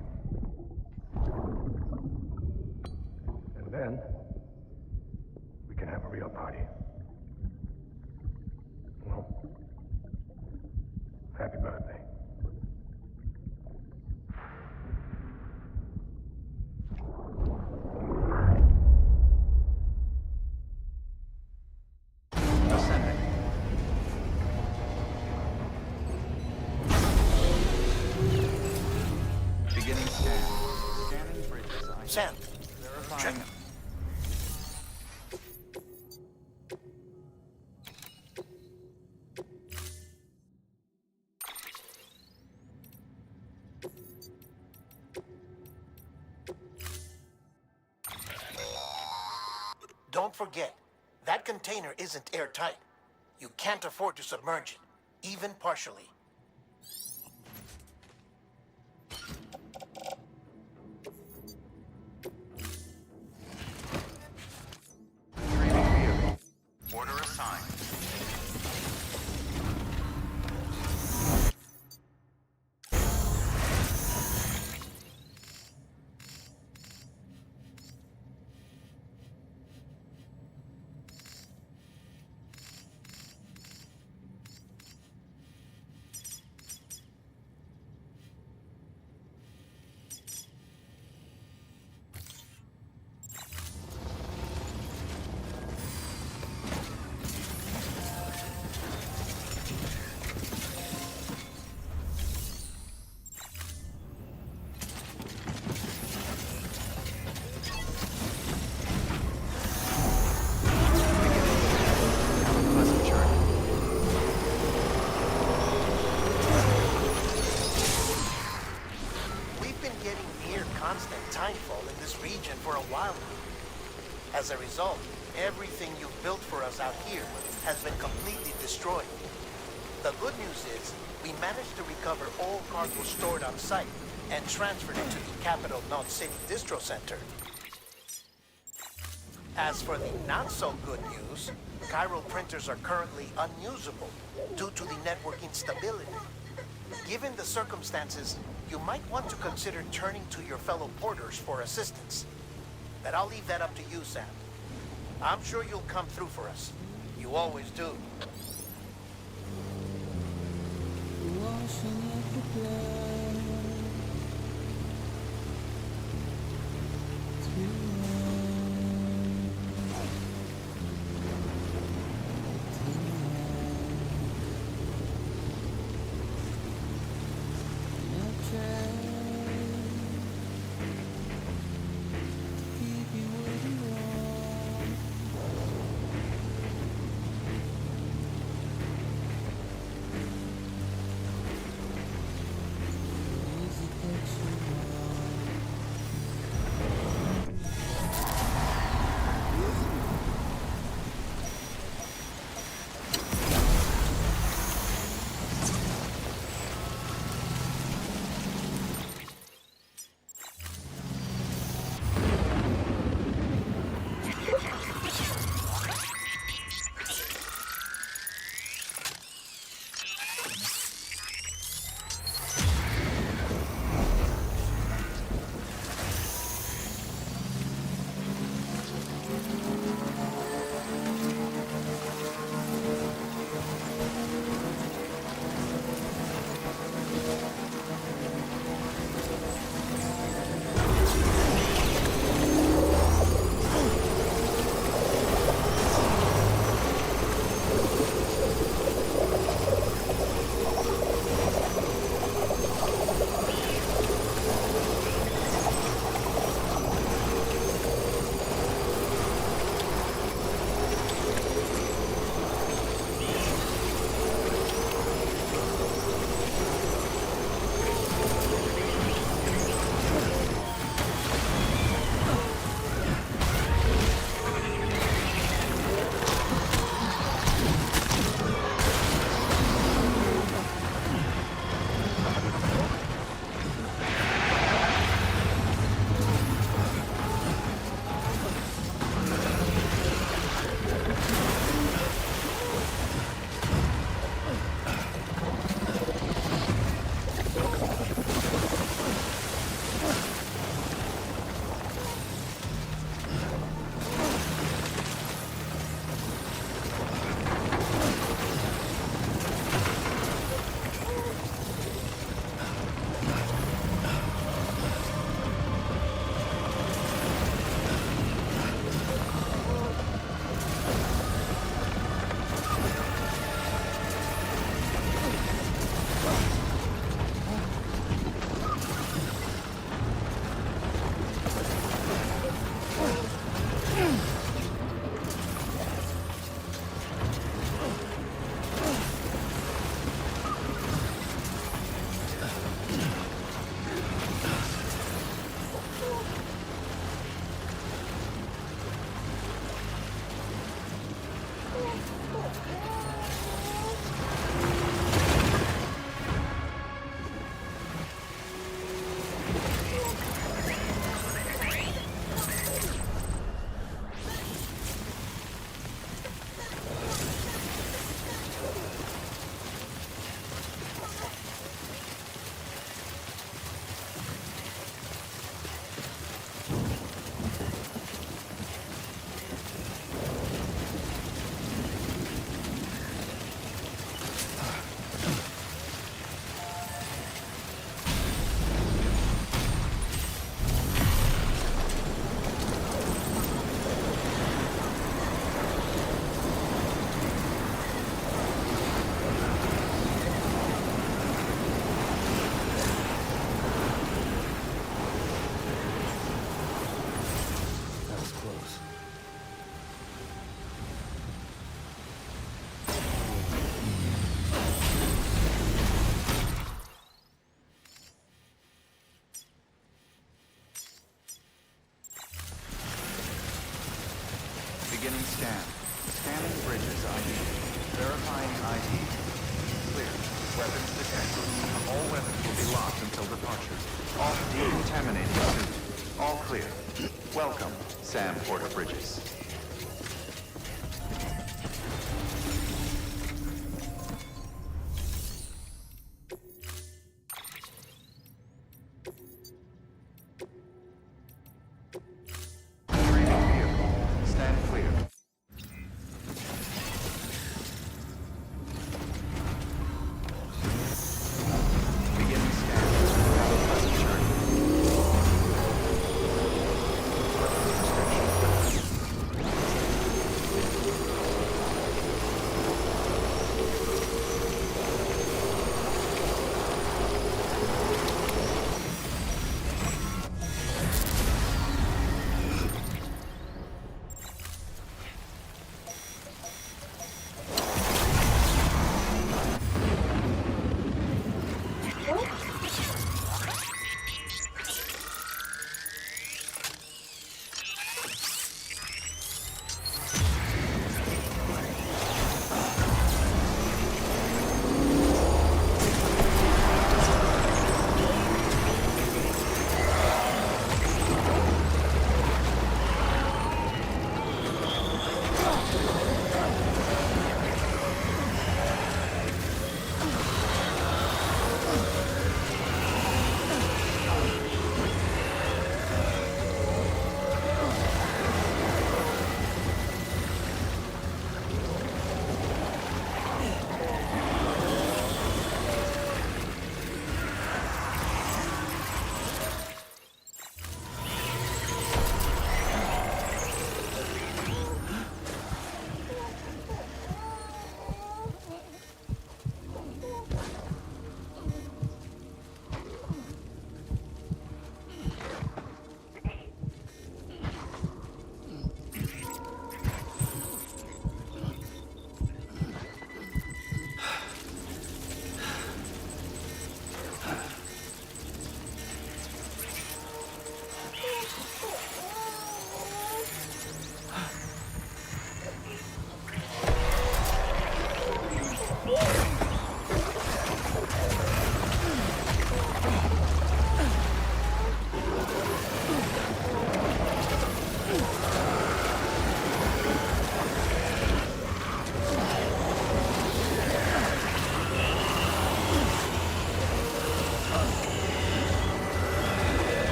S9: And then, we can have a real party. Well, happy birthday.
S7: Ascending. Beginning scan. Scanning bridges.
S6: Sam,
S7: Verifying.
S6: check. Don't forget, that container isn't airtight. You can't afford to submerge it, even partially.
S7: Training vehicle. Order assigned. Have a pleasant journey.
S6: We've been getting near constant timefall in this region for a while now. As a result, everything you've built for us out here has been completely destroyed. The good news is, we managed to recover all cargo stored on site and transferred it to the Capital Knot City Distro Center. As for the not-so-good news, chiral printers are currently unusable due to the network instability. Given the circumstances, you might want to consider turning to your fellow porters for assistance. But I'll leave that up to you, Sam. I'm sure you'll come through for us. You always do.
S7: Beginning scan. Scanning bridges ID. Verifying ID. Clear. Weapons detected. All weapons will be locked until departure. All decontaminating suit. All clear. Welcome, Sam Porter Bridges. Training vehicle. Stand clear. Beginning scan. Have a pleasant journey. Weapons restriction.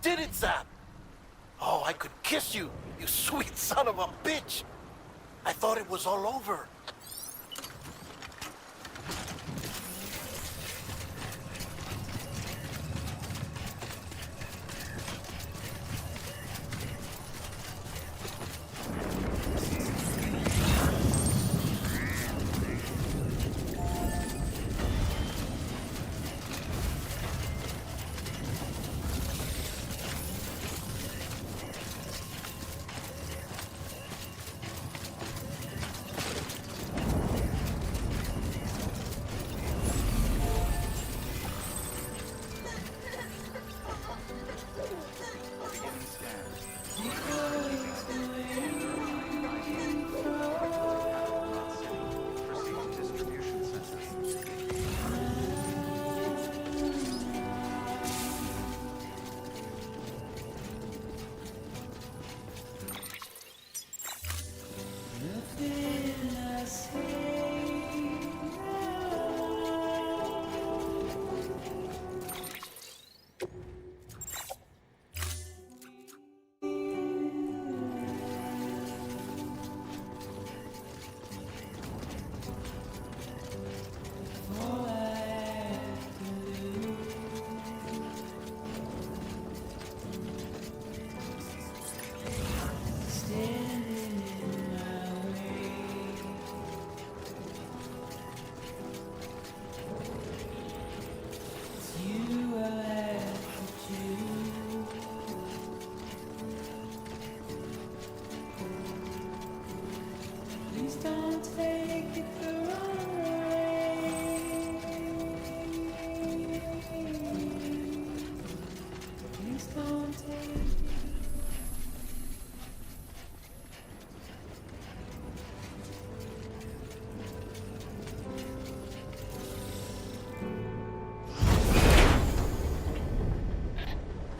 S6: did it, Sam! Oh, I could kiss you, you sweet son of a bitch! I thought it was all over.
S7: Beginning scan. Releasing scan. Verifying ID. Molecular panel not seen. Proceed to distribution center.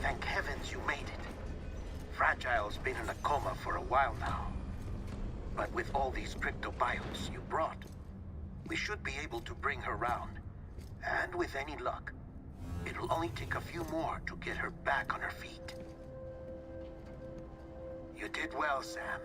S6: Thank heavens you made it. Fragile's been in a coma for a while now. But with all these cryptobiotes you brought, we should be able to bring her round. And with any luck, it'll only take a few more to get her back on her feet. You did well, Sam.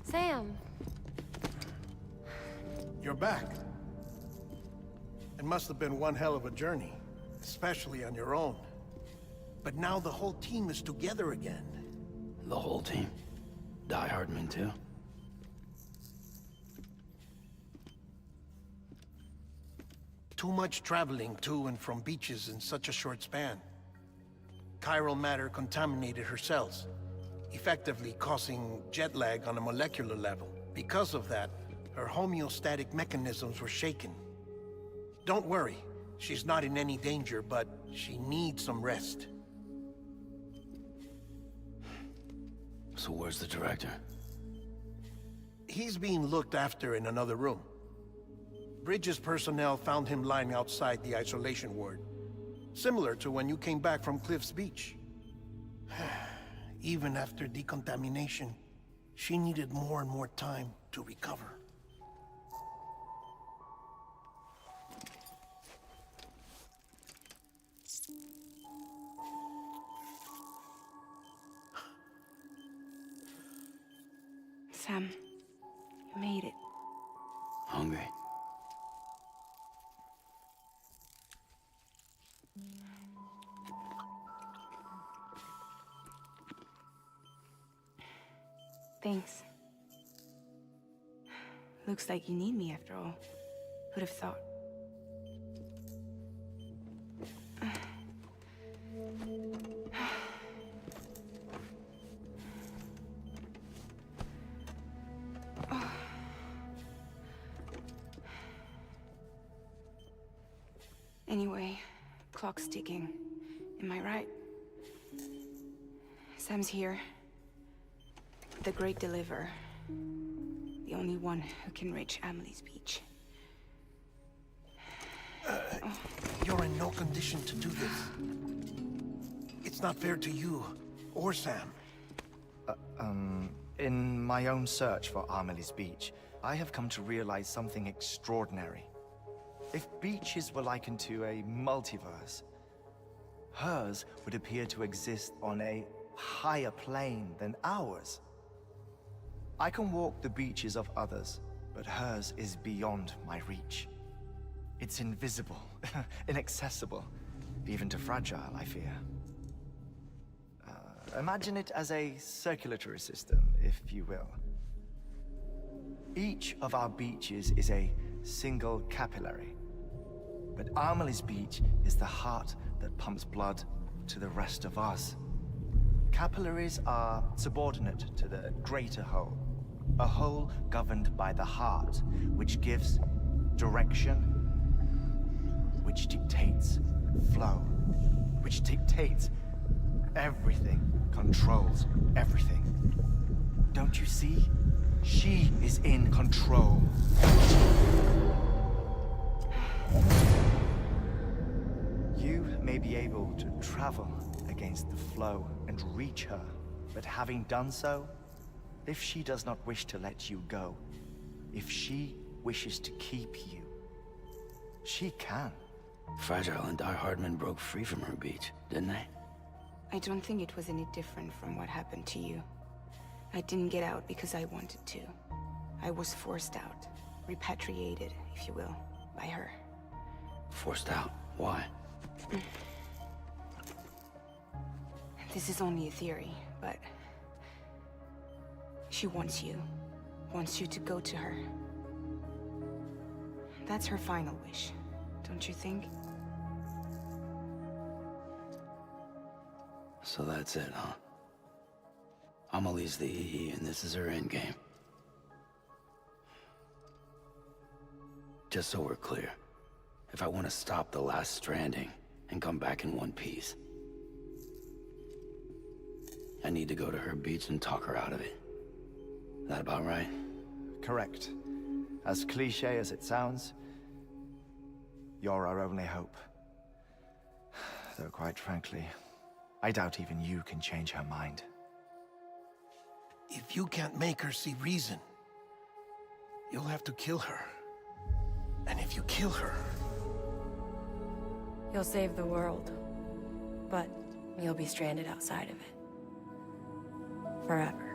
S11: Sam.
S6: You're back. It must have been one hell of a journey, especially on your own. But now the whole team is together again.
S10: The whole team? Die Hardman too?
S6: Too much traveling to and from beaches in such a short span. Chiral matter contaminated her cells, effectively causing jet lag on a molecular level. Because of that, her homeostatic mechanisms were shaken. Don't worry, she's not in any danger, but she needs some rest.
S10: So where's the director?
S6: He's being looked after in another room. Bridges personnel found him lying outside the isolation ward. Similar to when you came back from Cliff's Beach. Even after decontamination, she needed more and more time to recover.
S4: Sam, you made it.
S10: Hungry?
S4: Thanks. Looks like you need me after all. Who'd have thought? Anyway, clock's ticking. Am I right? Sam's here. The Great Deliverer. The only one who can reach Amelie's beach.
S6: You're in no condition to do this. It's not fair to you or Sam.
S11: In my own search for Amelie's beach, I have come to realize something extraordinary. If beaches were likened to a multiverse, hers would appear to exist on a higher plane than ours. I can walk the beaches of others, but hers is beyond my reach. It's invisible, inaccessible, even to fragile, I fear. Imagine it as a circulatory system, if you will. Each of our beaches is a single capillary. But Amelie's beach is the heart that pumps blood to the rest of us. Capillaries are subordinate to the greater whole. A whole governed by the heart, which gives direction, which dictates flow, which dictates everything, controls everything. Don't you see? She is in control. You may be able to travel against the flow and reach her, but having done so, if she does not wish to let you go, if she wishes to keep you, she can.
S10: Fragile and Die Hardman broke free from her beach, didn't they?
S4: I don't think it was any different from what happened to you. I didn't get out because I wanted to. I was forced out. Repatriated, if you will, by her.
S10: Forced out? Why?
S4: This is only a theory, but... she wants you. Wants you to go to her. That's her final wish, don't you think?
S10: So that's it, huh? Amelie's the EE, and this is her endgame. Just so we're clear, if I want to stop the last Stranding and come back in one piece, I need to go to her beach and talk her out of it. That about right?
S11: Correct. As cliché as it sounds, you're our only hope. Though quite frankly, I doubt even you can change her mind.
S6: If you can't make her see reason, you'll have to kill her. And if you kill her...
S12: You'll save the world, but you'll be stranded outside of it. Forever.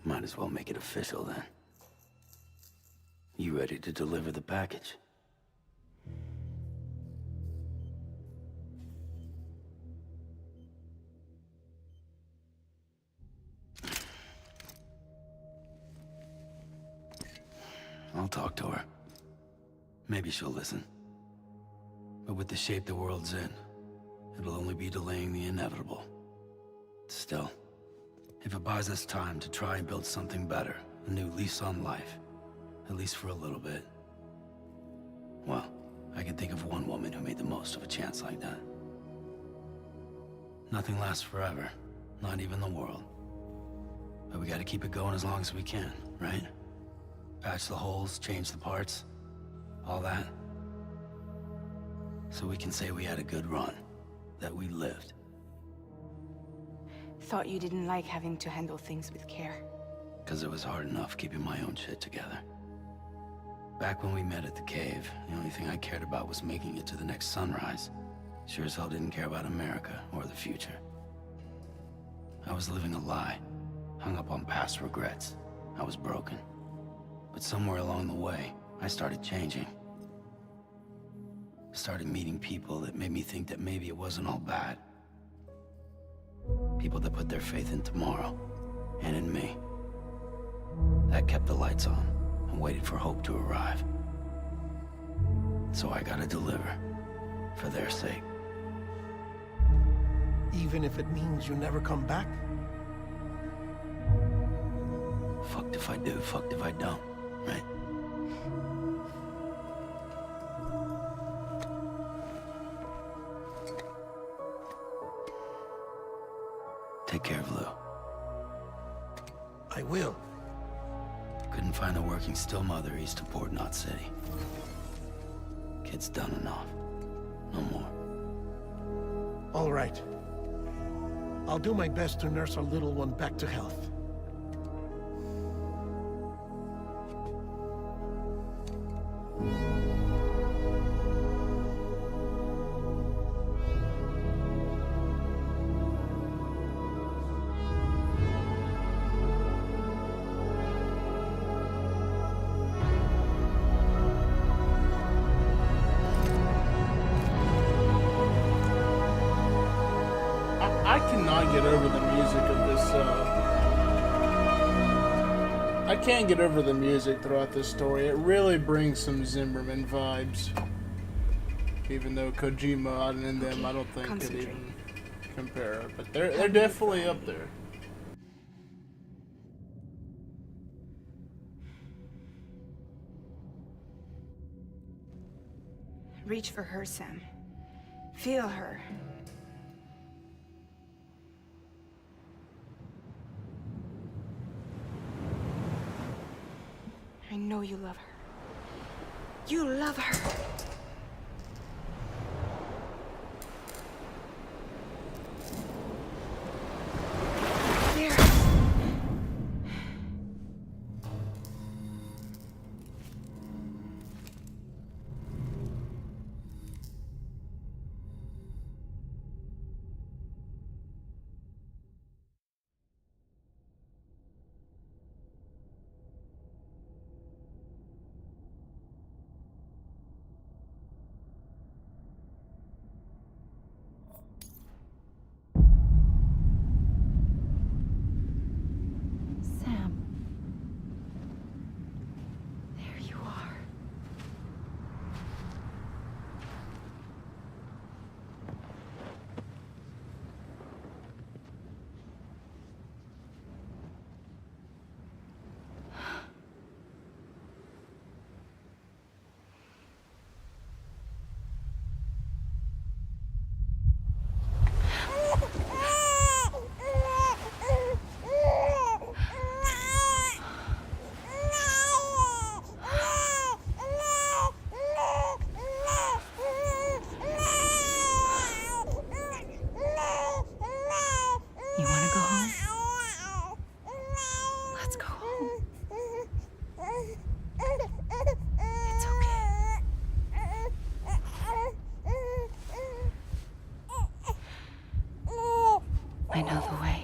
S10: Might as well make it official then. You ready to deliver the package? I'll talk to her. Maybe she'll listen. But with the shape the world's in, it'll only be delaying the inevitable. Still, if it buys us time to try and build something better, a new lease on life, at least for a little bit, well, I can think of one woman who made the most of a chance like that. Nothing lasts forever, not even the world. But we gotta keep it going as long as we can, right? Patch the holes, change the parts, all that. So we can say we had a good run, that we lived.
S4: Thought you didn't like having to handle things with care.
S10: 'Cause it was hard enough keeping my own shit together. Back when we met at the cave, the only thing I cared about was making it to the next sunrise. Sure as hell didn't care about America or the future. I was living a lie, hung up on past regrets. I was broken. But somewhere along the way, I started changing. Started meeting people that made me think that maybe it wasn't all bad. People that put their faith in tomorrow, and in me. That kept the lights on, and waited for hope to arrive. So I gotta deliver, for their sake.
S6: Even if it means you never come back?
S10: Fucked if I do, fucked if I don't, right? Take care of Lou.
S6: I will.
S10: Couldn't find a working still mother east of Port Knot City. Kid's done enough. No more.
S6: All right. I'll do my best to nurse our little one back to health.
S1: I cannot get over the music of this, I can't get over the music throughout this story. It really brings some Zimmerman vibes. Even though Kojima and them, I don't think could even compare. But they're definitely up there.
S4: Reach for her, Sam. Feel her. I know you love her. You love her. There.
S12: Sam. There you are. You want to go home? Let's go home. It's okay. I know the way.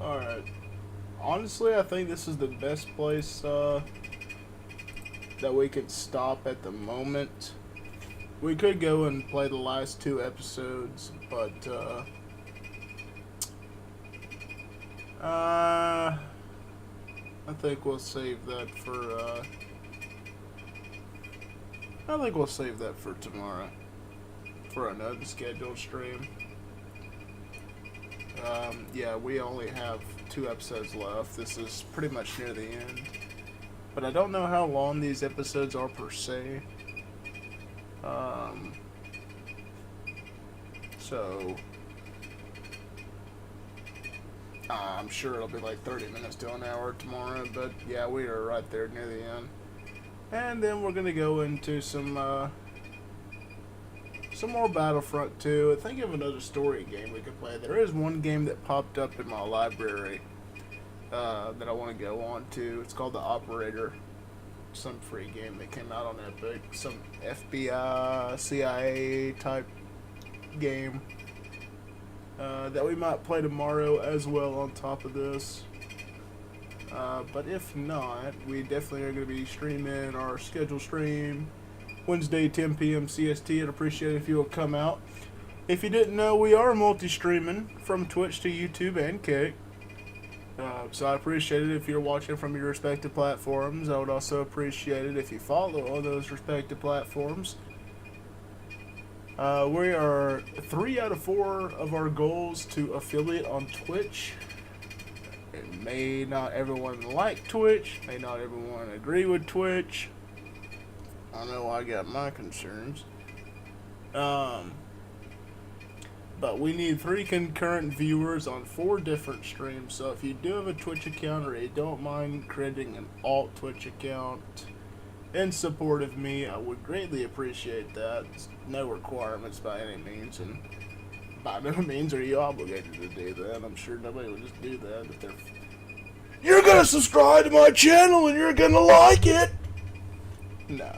S1: Alright. Honestly, I think this is the best place that we could stop at the moment. We could go and play the last 2 episodes, but I think we'll save that I think we'll save that for tomorrow, for an unscheduled stream. Yeah, we only have 2 episodes left. This is pretty much near the end. But I don't know how long these episodes are per se. So I'm sure it'll be like 30 minutes to an hour tomorrow, but yeah, we are right there near the end. And then we're gonna go into some more Battlefront 2. Think of another story game we could play. There is one game that popped up in my library that I want to go on to. It's called The Operator. Some free game that came out on Epic. Some FBI, CIA type game that we might play tomorrow as well on top of this. But if not, we definitely are going to be streaming our scheduled stream Wednesday 10 p.m. CST. I'd appreciate it if you will come out. If you didn't know, we are multi-streaming from Twitch to YouTube and Kick. So I appreciate it if you're watching from your respective platforms. I would also appreciate it if you follow on those respective platforms. We are 3 out of 4 of our goals to affiliate on Twitch. It may not everyone like Twitch, may not everyone agree with Twitch. I know I got my concerns. But we need 3 concurrent viewers on 4 different streams. So if you do have a Twitch account or you don't mind creating an alt Twitch account in support of me, I would greatly appreciate that. It's no requirements by any means, and by no means are you obligated to do that. I'm sure nobody would just do that if they're... You're gonna subscribe to my channel and you're gonna like it! No.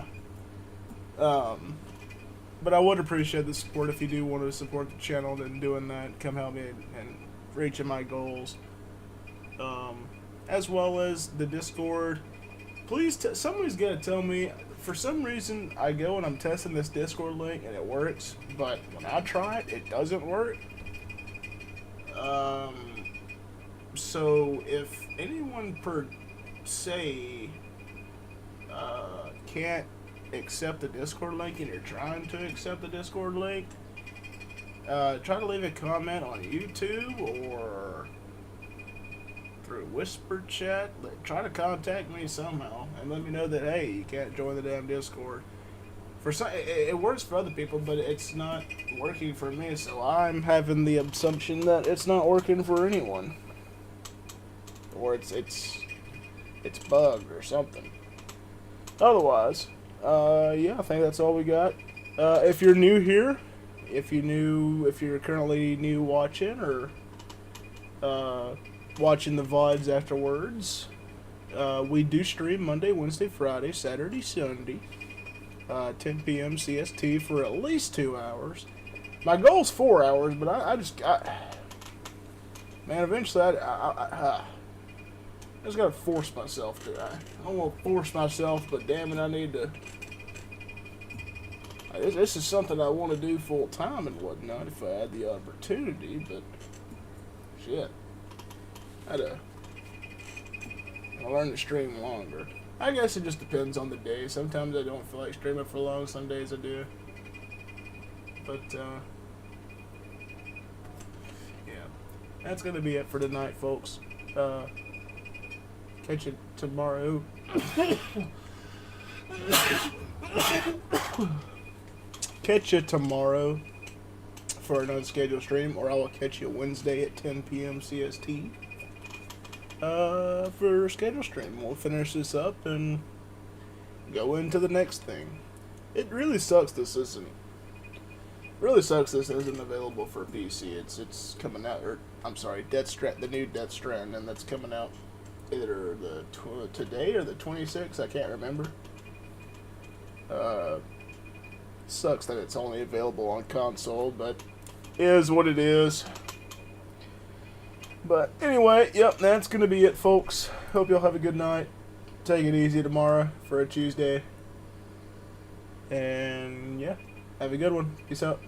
S1: But I would appreciate the support if you do want to support the channel and doing that. Come help me in reaching my goals. As well as the Discord. Please, somebody's got to tell me. For some reason, I go and I'm testing this Discord link and it works. But when I try it, it doesn't work. So if anyone per se can't accept the Discord link and you're trying to accept the Discord link, try to leave a comment on YouTube or through Whisper Chat. Try to contact me somehow and let me know that, hey, you can't join the damn Discord. For some, it works for other people, but it's not working for me, so I'm having the assumption that it's not working for anyone, or it's bugged or something. Otherwise, yeah, I think that's all we got. If you're new here, if you're currently new watching or watching the VODs afterwards, we do stream Monday, Wednesday, Friday, Saturday, Sunday, 10 p.m. CST for at least 2 hours. My goal's 4 hours, but man, eventually I just gotta force myself to. I don't want to force myself, but damn it, I need to. This is something I want to do full time and whatnot if I had the opportunity, but shit, I learn to stream longer. I guess it just depends on the day. Sometimes I don't feel like streaming for long. Some days I do. But yeah, that's gonna be it for tonight, folks. Catch you tomorrow. Catch you tomorrow for an unscheduled stream, or I will catch you Wednesday at 10 p.m. CST for a scheduled stream. We'll finish this up and go into the next thing. It really sucks this isn't available for PC. It's coming out, or I'm sorry, the new Death Stranding that's coming out either today or the 26th. I can't remember. Sucks that it's only available on console, but is what it is. But anyway, yep, that's gonna be it, folks. Hope y'all have a good night. Take it easy tomorrow for a Tuesday. And yeah, have a good one. Peace out.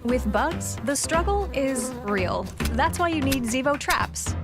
S13: With bugs, the struggle is real. That's why you need Zevo traps.